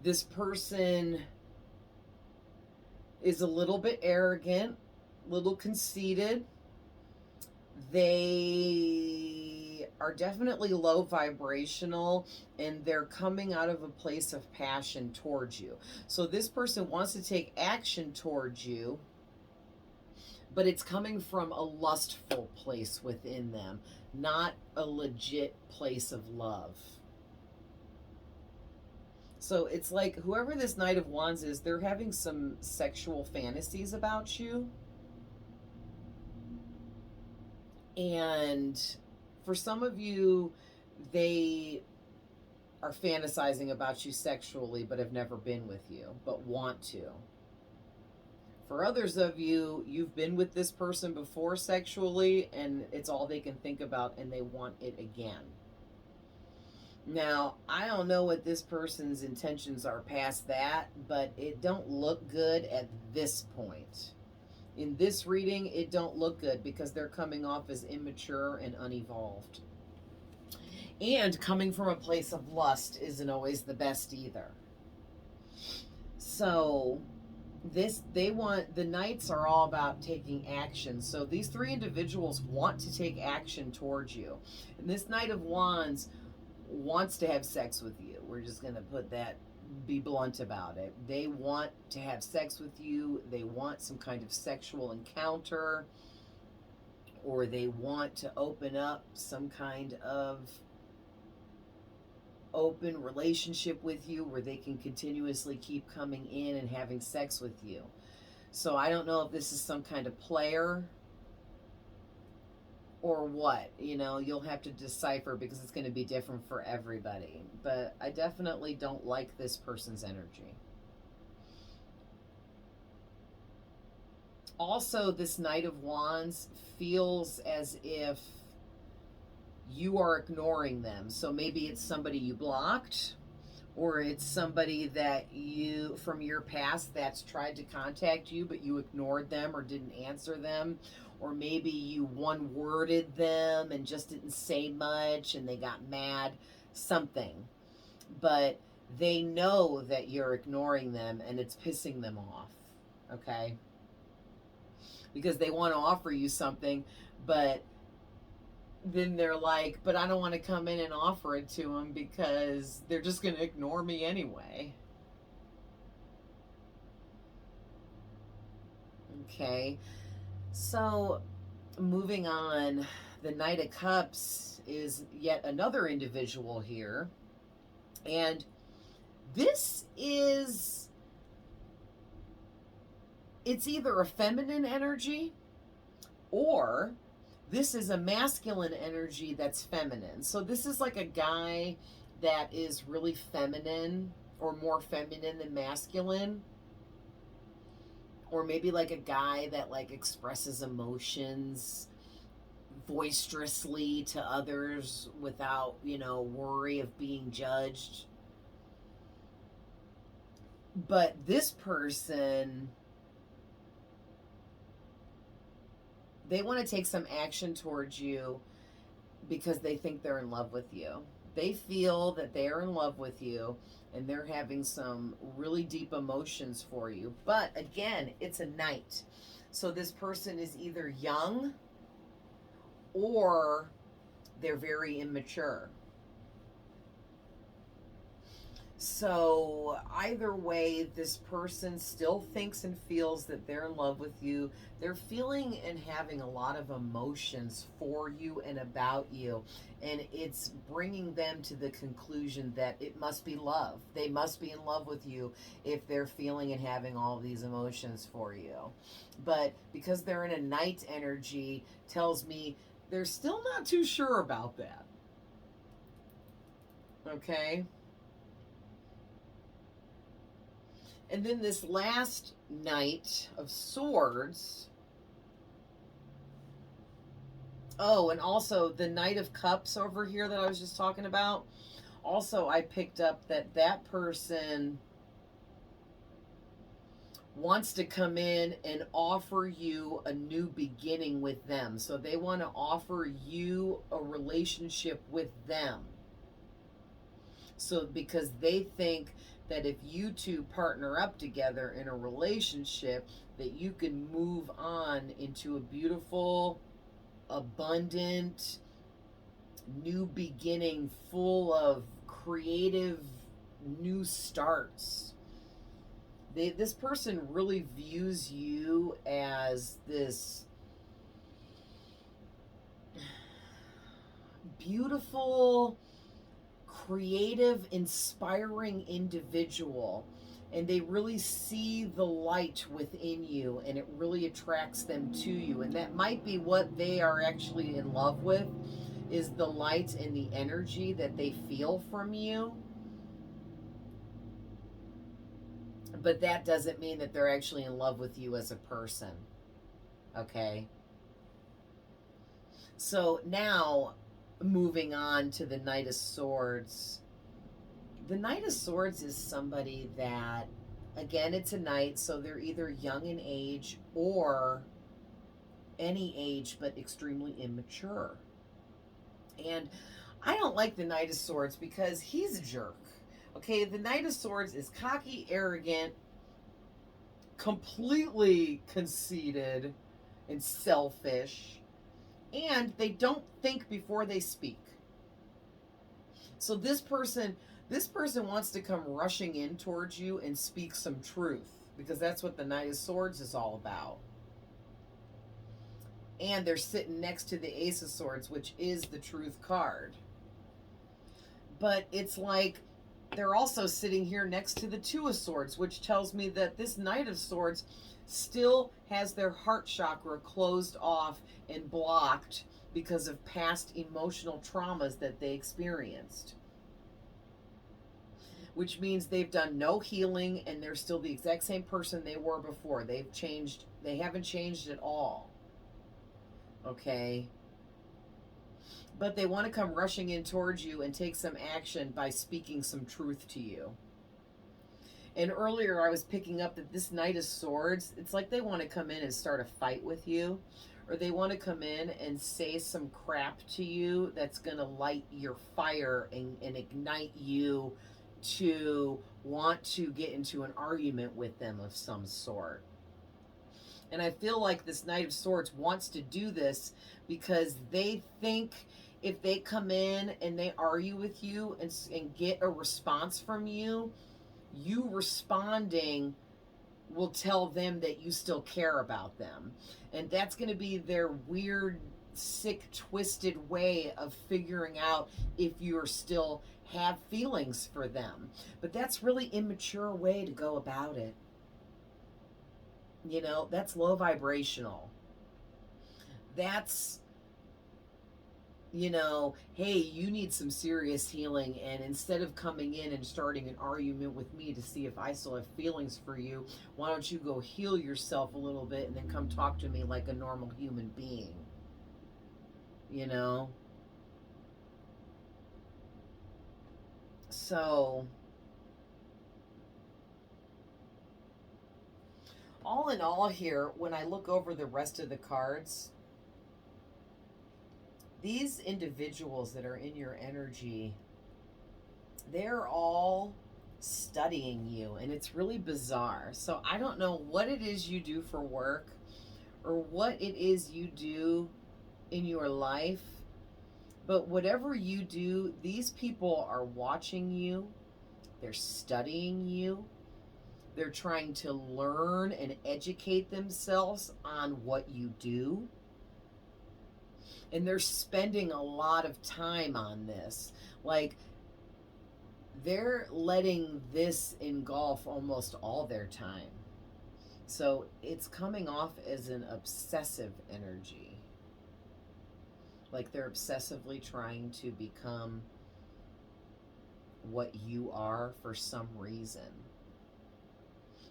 This person is a little bit arrogant, little conceited. They are definitely low vibrational, and they're coming out of a place of passion towards you. So this person wants to take action towards you, but it's coming from a lustful place within them, not a legit place of love. So it's like whoever this Knight of Wands is, they're having some sexual fantasies about you. And for some of you, they are fantasizing about you sexually but have never been with you but want to. For others of you, you've been with this person before sexually and it's all they can think about and they want it again. Now, I don't know what this person's intentions are past that, but it don't look good at this point. In this reading, it don't look good because they're coming off as immature and unevolved. And coming from a place of lust isn't always the best either. So the Knights are all about taking action. So these three individuals want to take action towards you. And this Knight of Wands wants to have sex with you. We're just going to be blunt about it. They want to have sex with you. They want some kind of sexual encounter, or they want to open up some kind of open relationship with you where they can continuously keep coming in and having sex with you. So I don't know if this is some kind of player or what. You'll have to decipher because it's going to be different for everybody. But I definitely don't like this person's energy. Also, this Knight of Wands feels as if you are ignoring them. So maybe it's somebody you blocked, or it's somebody that you from your past that's tried to contact you but you ignored them or didn't answer them, or maybe you one-worded them and just didn't say much and they got mad, something. But they know that you're ignoring them and it's pissing them off, okay? Because they want to offer you something, but then they're like, but I don't want to come in and offer it to them because they're just going to ignore me anyway. Okay, so moving on, the Knight of Cups is yet another individual here. And it's either a feminine energy or this is a masculine energy that's feminine. So this is like a guy that is really feminine or more feminine than masculine. Or maybe like a guy that like expresses emotions boisterously to others without, worry of being judged. But this person, they want to take some action towards you because they think they're in love with you. They feel that they're in love with you and they're having some really deep emotions for you. But again, it's a Knight. So this person is either young or they're very immature. So either way, this person still thinks and feels that they're in love with you. They're feeling and having a lot of emotions for you and about you. And it's bringing them to the conclusion that it must be love. They must be in love with you if they're feeling and having all these emotions for you. But because they're in a Knight energy, tells me they're still not too sure about that. Okay? And then this last Knight of Swords. Oh, and also the Knight of Cups over here that I was just talking about. Also, I picked up that person wants to come in and offer you a new beginning with them. So they want to offer you a relationship with them. So because they think that if you two partner up together in a relationship, that you can move on into a beautiful, abundant, new beginning full of creative new starts. This person really views you as this beautiful, creative, inspiring individual. And they really see the light within you, and it really attracts them to you. And that might be what they are actually in love with, is the light and the energy that they feel from you. But that doesn't mean that they're actually in love with you as a person. Okay? So now, moving on to the Knight of Swords. The Knight of Swords is somebody that, again, it's a knight, so they're either young in age or any age, but extremely immature. And I don't like the Knight of Swords because he's a jerk. Okay, the Knight of Swords is cocky, arrogant, completely conceited, and selfish, and they don't think before they speak. So this person wants to come rushing in towards you and speak some truth, because that's what the Knight of Swords is all about. And they're sitting next to the Ace of Swords, which is the truth card. But it's like they're also sitting here next to the Two of Swords, which tells me that this Knight of Swords still has their heart chakra closed off and blocked because of past emotional traumas that they experienced. Which means they've done no healing, and they're still the exact same person they were before. They haven't changed at all. Okay? But they want to come rushing in towards you and take some action by speaking some truth to you. And earlier I was picking up that this Knight of Swords, it's like they want to come in and start a fight with you, or they want to come in and say some crap to you that's going to light your fire and ignite you to want to get into an argument with them of some sort. And I feel like this Knight of Swords wants to do this because they think if they come in and they argue with you and get a response from you, you responding will tell them that you still care about them. And that's going to be their weird, sick, twisted way of figuring out if you're still have feelings for them. But that's really immature way to go about it. You know, that's low vibrational. That's, you know, hey, you need some serious healing, and instead of coming in and starting an argument with me to see if I still have feelings for you, why don't you go heal yourself a little bit and then come talk to me like a normal human being? You know? So, all in all here, when I look over the rest of the cards, these individuals that are in your energy, they're all studying you, and it's really bizarre. So I don't know what it is you do for work or what it is you do in your life, but whatever you do, these people are watching you, they're studying you, they're trying to learn and educate themselves on what you do. And they're spending a lot of time on this. Like, they're letting this engulf almost all their time. So it's coming off as an obsessive energy. Like they're obsessively trying to become what you are for some reason.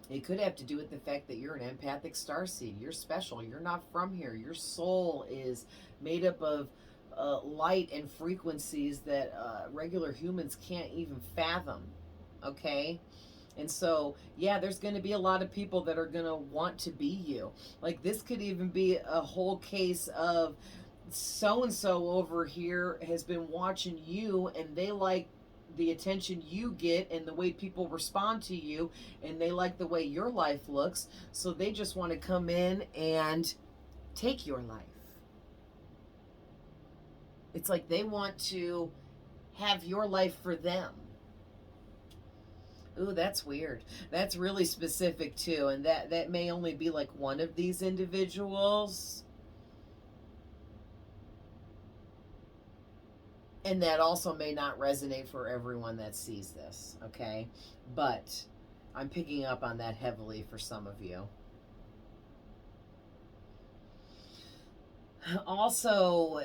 It could have to do with the fact that you're an empathic starseed. You're special. You're not from here. Your soul is made up of light and frequencies that regular humans can't even fathom. Okay? And so, yeah, there's going to be a lot of people that are going to want to be you. Like, this could even be a whole case of so-and-so over here has been watching you, and they like the attention you get and the way people respond to you, and they like the way your life looks, so they just want to come in and take your life. It's like they want to have your life for them. Ooh, that's weird. That's really specific too, and that may only be like one of these individuals. And that also may not resonate for everyone that sees this, okay? But I'm picking up on that heavily for some of you. Also,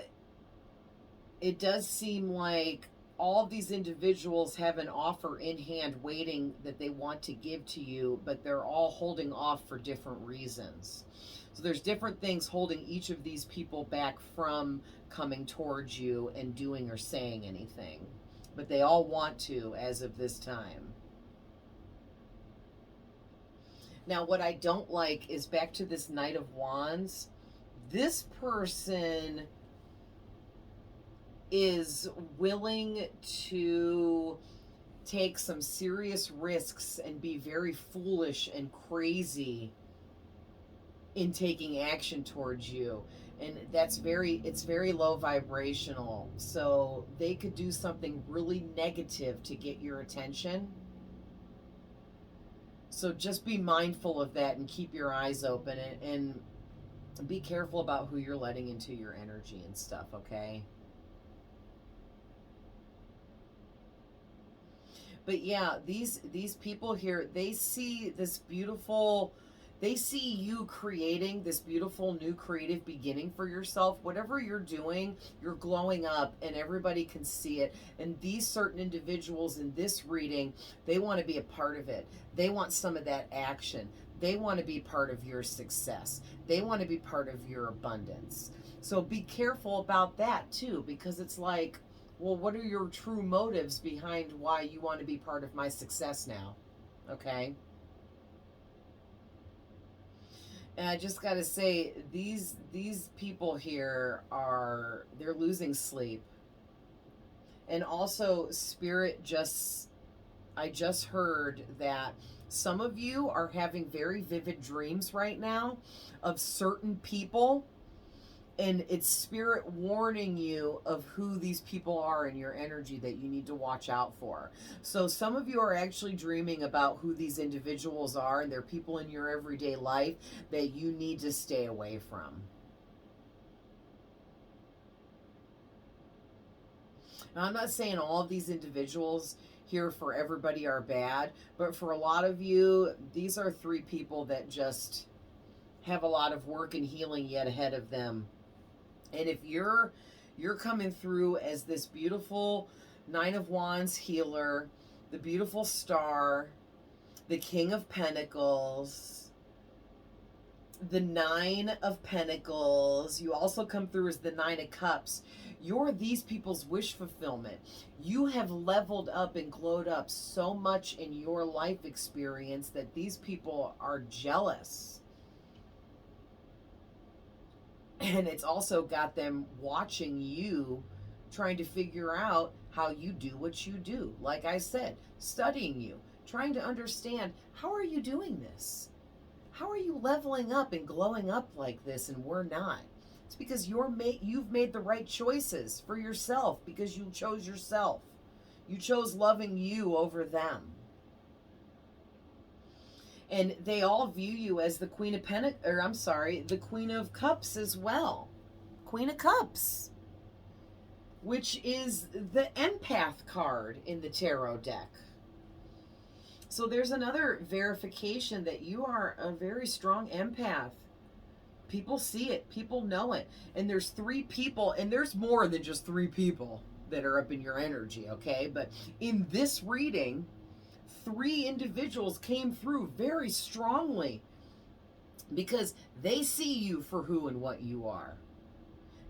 it does seem like all of these individuals have an offer in hand waiting that they want to give to you, but they're all holding off for different reasons. So there's different things holding each of these people back from coming towards you and doing or saying anything. But they all want to as of this time. Now, what I don't like is back to this Knight of Wands. This person is willing to take some serious risks and be very foolish and crazy in taking action towards you, and it's very low vibrational, so they could do something really negative to get your attention. So just be mindful of that and keep your eyes open, and be careful about who you're letting into your energy and stuff, okay? But yeah, these people here, they see this beautiful, they see you creating this beautiful new creative beginning for yourself. Whatever you're doing, you're glowing up and everybody can see it. And these certain individuals in this reading, they want to be a part of it. They want some of that action. They want to be part of your success. They want to be part of your abundance. So be careful about that too, because it's like, well, what are your true motives behind why you want to be part of my success now? Okay? And I just got to say, these people here they're losing sleep. And also, Spirit I just heard that some of you are having very vivid dreams right now of certain people, and it's Spirit warning you of who these people are in your energy that you need to watch out for. So some of you are actually dreaming about who these individuals are, and they're people in your everyday life that you need to stay away from. Now, I'm not saying all of these individuals here for everybody are bad, but for a lot of you, these are 3 people that just have a lot of work and healing yet ahead of them. And if you're coming through as this beautiful Nine of Wands healer, the beautiful star, the King of Pentacles, the Nine of Pentacles, you also come through as the Nine of Cups. You're these people's wish fulfillment. You have leveled up and glowed up so much in your life experience that these people are jealous. And it's also got them watching you, trying to figure out how you do what you do. Like I said, studying you, trying to understand, how are you doing this? How are you leveling up and glowing up like this and we're not? It's because you've made the right choices for yourself, because you chose yourself. You chose loving you over them. And they all view you as the Queen of the Queen of Cups as well. Queen of Cups, which is the Empath card in the tarot deck. So there's another verification that you are a very strong empath. People see it, people know it. And there's 3 people, and there's more than just 3 people that are up in your energy, okay? But in this reading, 3 individuals came through very strongly because they see you for who and what you are.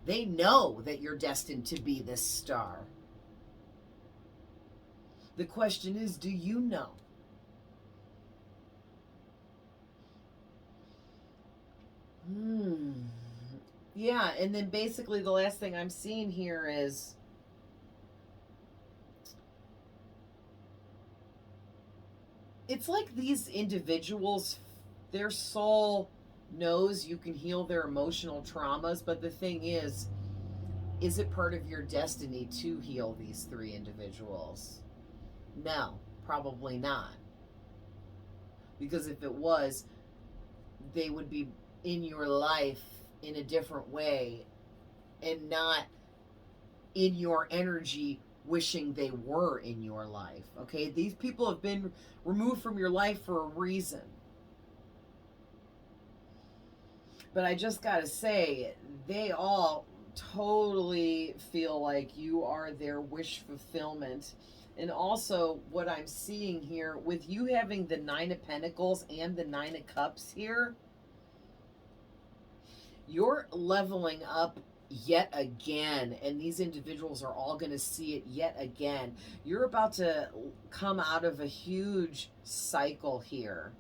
They know that you're destined to be this star. The question is, do you know? Yeah, and then basically the last thing I'm seeing here is it's like these individuals, their soul knows you can heal their emotional traumas, but the thing is it part of your destiny to heal these three individuals? No, probably not. Because if it was, they would be in your life in a different way and not in your energy wishing they were in your life. Okay? These people have been removed from your life for a reason. But I just got to say, they all totally feel like you are their wish fulfillment. And also, what I'm seeing here, with you having the Nine of Pentacles and the Nine of Cups here, you're leveling up yet again, and these individuals are all going to see it yet again. You're about to come out of a huge cycle here.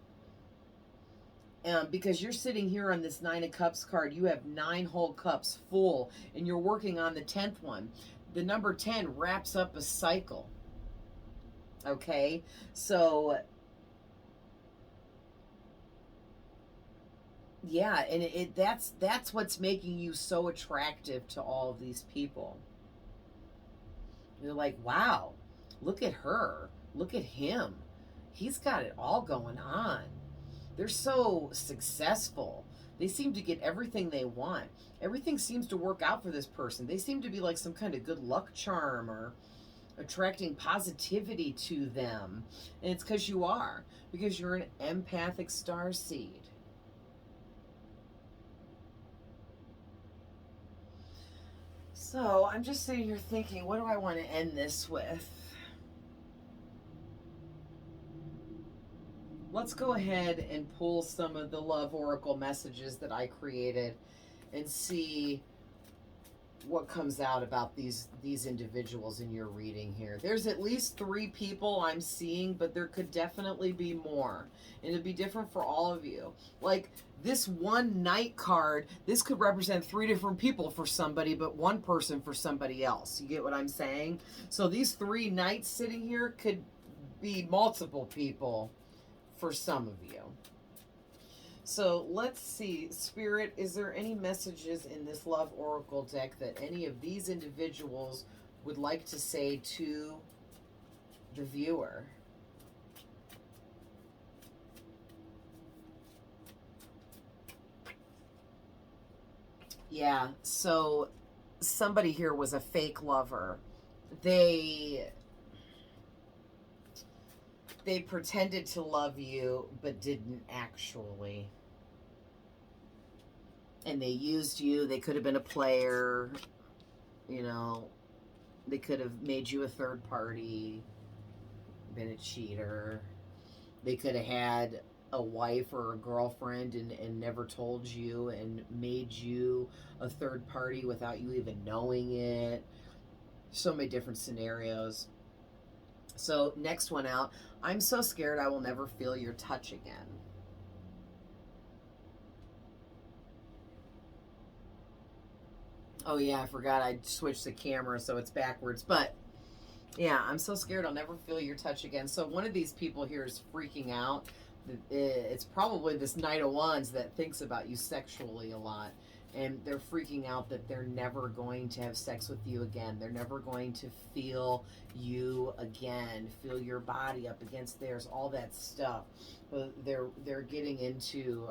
Because you're sitting here on this Nine of Cups card, you have 9 whole cups full, and you're working on the 10th one. The number 10 wraps up a cycle. Okay? So, yeah, and that's what's making you so attractive to all of these people. You're like, wow, look at her. Look at him. He's got it all going on. They're so successful. They seem to get everything they want. Everything seems to work out for this person. They seem to be like some kind of good luck charm or attracting positivity to them. And it's because you are. Because you're an empathic starseed. So I'm just sitting here thinking, what do I want to end this with? Let's go ahead and pull some of the love oracle messages that I created and see what comes out about these individuals in your reading here. There's at least 3 people I'm seeing, but there could definitely be more. And it'd be different for all of you. Like this one Knight card, this could represent 3 different people for somebody, but 1 person for somebody else. You get what I'm saying? So these 3 Knights sitting here could be multiple people for some of you. So let's see, Spirit, is there any messages in this Love Oracle deck that any of these individuals would like to say to the viewer? Yeah, so somebody here was a fake lover. They pretended to love you, but didn't actually. And they used you. They could have been a player, you know. They could have made you a third party, been a cheater. They could have had a wife or a girlfriend and never told you and made you a third party without you even knowing it. So many different scenarios. So next one out, I'm so scared I will never feel your touch again. Oh yeah, I forgot I switched the camera so it's backwards. But yeah, I'm so scared I'll never feel your touch again. So one of these people here is freaking out. It's probably this Knight of Wands that thinks about you sexually a lot. And they're freaking out that they're never going to have sex with you again. They're never going to feel you again, feel your body up against theirs, all that stuff. They're getting into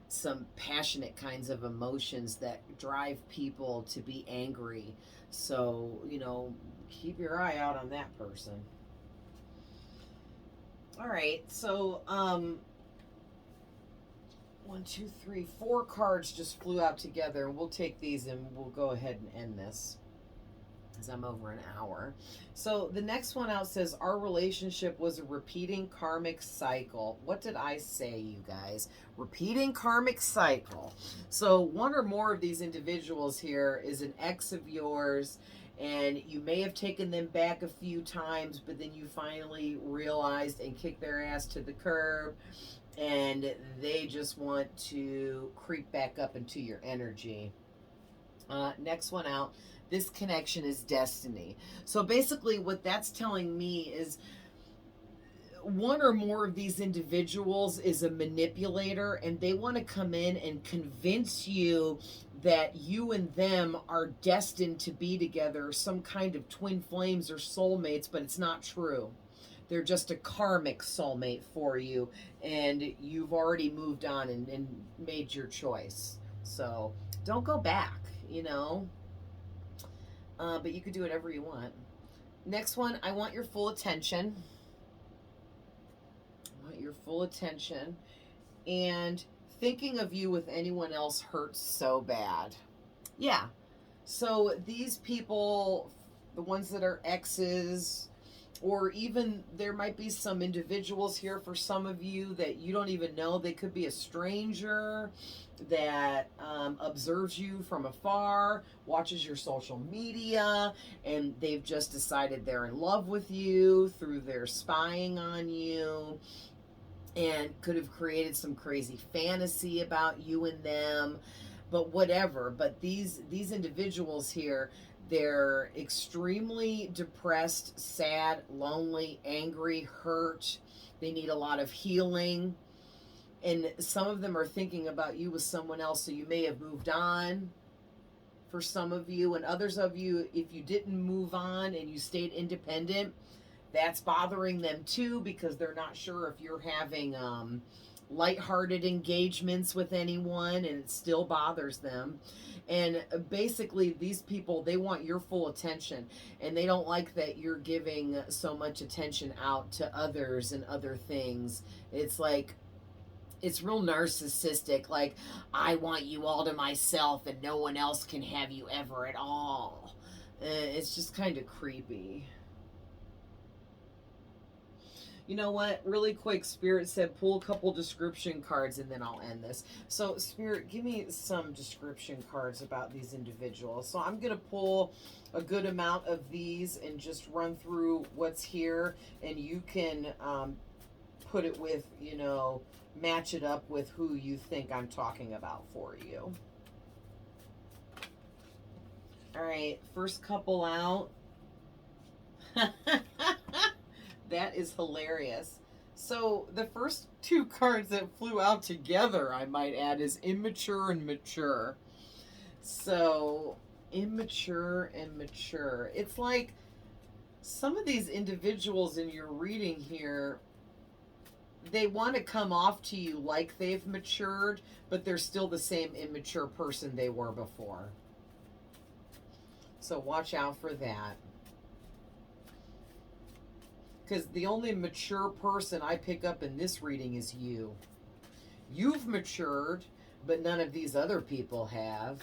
some passionate kinds of emotions that drive people to be angry. So, you know, keep your eye out on that person. All right, so 1, 2, 3, 4 cards just flew out together, and we'll take these and we'll go ahead and end this because I'm over an hour. So the next one out says our relationship was a repeating karmic cycle. What did I say, you guys? Repeating karmic cycle. So one or more of these individuals here is an ex of yours, and you may have taken them back a few times, but then you finally realized and kicked their ass to the curb, and they just want to creep back up into your energy. Next one out, this connection is destiny. So basically what that's telling me is one or more of these individuals is a manipulator, and they want to come in and convince you that you and them are destined to be together, some kind of twin flames or soulmates, but it's not true. They're just a karmic soulmate for you, and you've already moved on and made your choice. So don't go back, you know. But you could do whatever you want. Next one, I want your full attention. I want your full attention. And thinking of you with anyone else hurts so bad. Yeah. So these people, the ones that are exes, or even there might be some individuals here for some of you that you don't even know. They could be a stranger that observes you from afar, watches your social media, and they've just decided they're in love with you through their spying on you, and could have created some crazy fantasy about you and them, but whatever. But these individuals here, they're extremely depressed, sad, lonely, angry, hurt. They need a lot of healing, and some of them are thinking about you with someone else, so you may have moved on for some of you, and others of you, if you didn't move on and you stayed independent, that's bothering them too, because they're not sure if you're having lighthearted engagements with anyone, and it still bothers them. And basically, these people, they want your full attention, and they don't like that you're giving so much attention out to others and other things. It's like, it's real narcissistic, like, I want you all to myself and no one else can have you ever at all. It's just kind of creepy. You know what? Really quick, Spirit said pull a couple description cards and then I'll end this. So, Spirit, give me some description cards about these individuals. So, I'm going to pull a good amount of these and just run through what's here. And you can put it with, you know, match it up with who you think I'm talking about for you. All right, first couple out. That is hilarious. So the first two cards that flew out together, I might add, is immature and mature. So immature and mature. It's like some of these individuals in your reading here, they want to come off to you like they've matured, but they're still the same immature person they were before. So watch out for that. Because the only mature person I pick up in this reading is you. You've matured, but none of these other people have.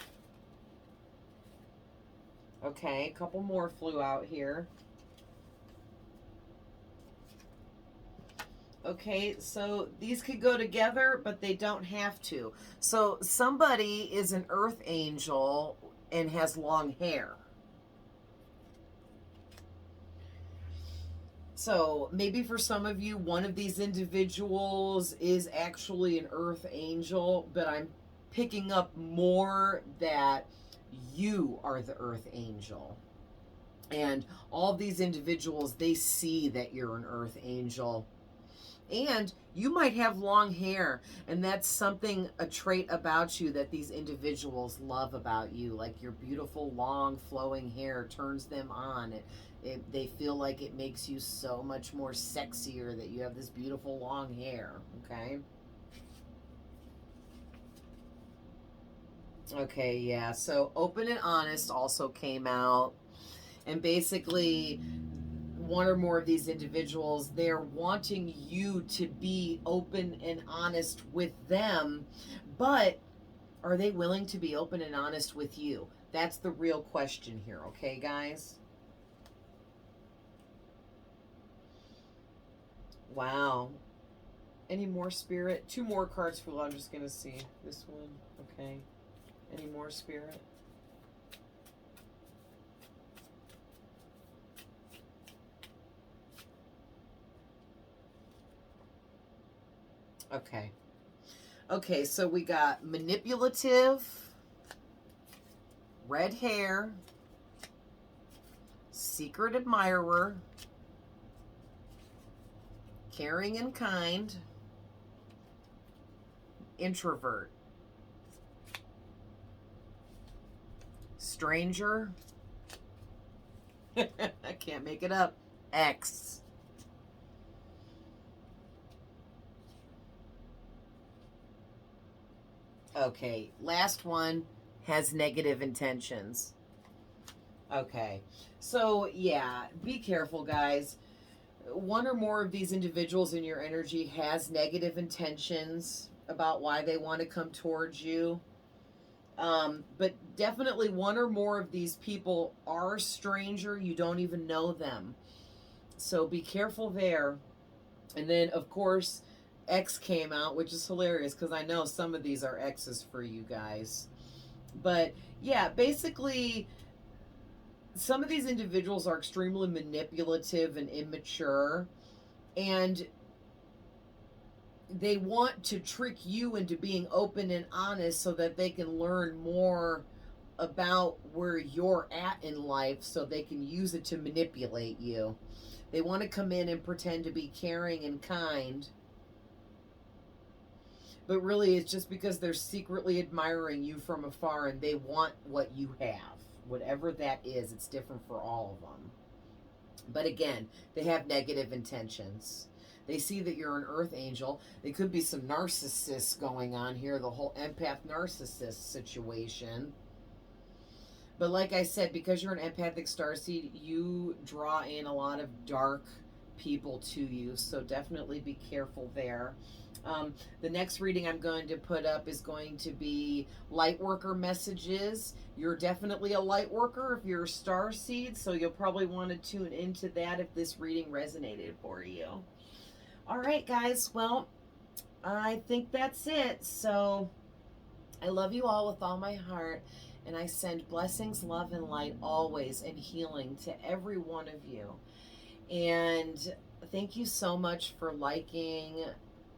Okay, a couple more flew out here. Okay, so these could go together, but they don't have to. So somebody is an earth angel and has long hair. So maybe for some of you, one of these individuals is actually an earth angel, but I'm picking up more that you are the earth angel. And all these individuals, they see that you're an earth angel. And you might have long hair, and that's something, a trait about you that these individuals love about you. Like your beautiful, long, flowing hair turns them on. They feel like it makes you so much more sexier that you have this beautiful long hair, okay? Okay, yeah, so open and honest also came out. And basically, one or more of these individuals, they're wanting you to be open and honest with them, but are they willing to be open and honest with you? That's the real question here, okay, guys? Wow. Any more, Spirit? Two more cards for I'm just going to see this one. Okay. Any more, Spirit? Okay. Okay, so we got manipulative, red hair, secret admirer, caring and kind, introvert, stranger, I can't make it up, X. Okay, last one has negative intentions. Okay, so yeah, be careful, guys. One or more of these individuals in your energy has negative intentions about why they want to come towards you. But definitely one or more of these people are a stranger. You don't even know them. So be careful there. And then, of course, X came out, which is hilarious because I know some of these are X's for you guys. But yeah, basically, some of these individuals are extremely manipulative and immature. And they want to trick you into being open and honest so that they can learn more about where you're at in life so they can use it to manipulate you. They want to come in and pretend to be caring and kind, but really it's just because they're secretly admiring you from afar and they want what you have. Whatever that is, it's different for all of them. But again, they have negative intentions. They see that you're an earth angel. There could be some narcissists going on here, the whole empath narcissist situation. But like I said, because you're an empathic starseed, you draw in a lot of dark people to you. So definitely be careful there. The next reading I'm going to put up is going to be light worker messages. You're definitely a light worker if you're a starseed, so you'll probably want to tune into that if this reading resonated for you. All right, guys. Well, I think that's it. So I love you all with all my heart, and I send blessings, love, and light always, and healing to every one of you. And thank you so much for liking,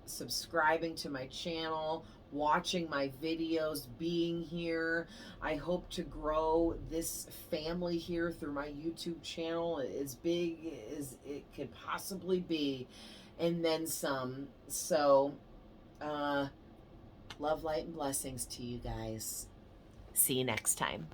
subscribing to my channel, watching my videos, being here. I hope to grow this family here through my YouTube channel as big as it could possibly be, and then some. So, love, light, and blessings to you guys. See you next time.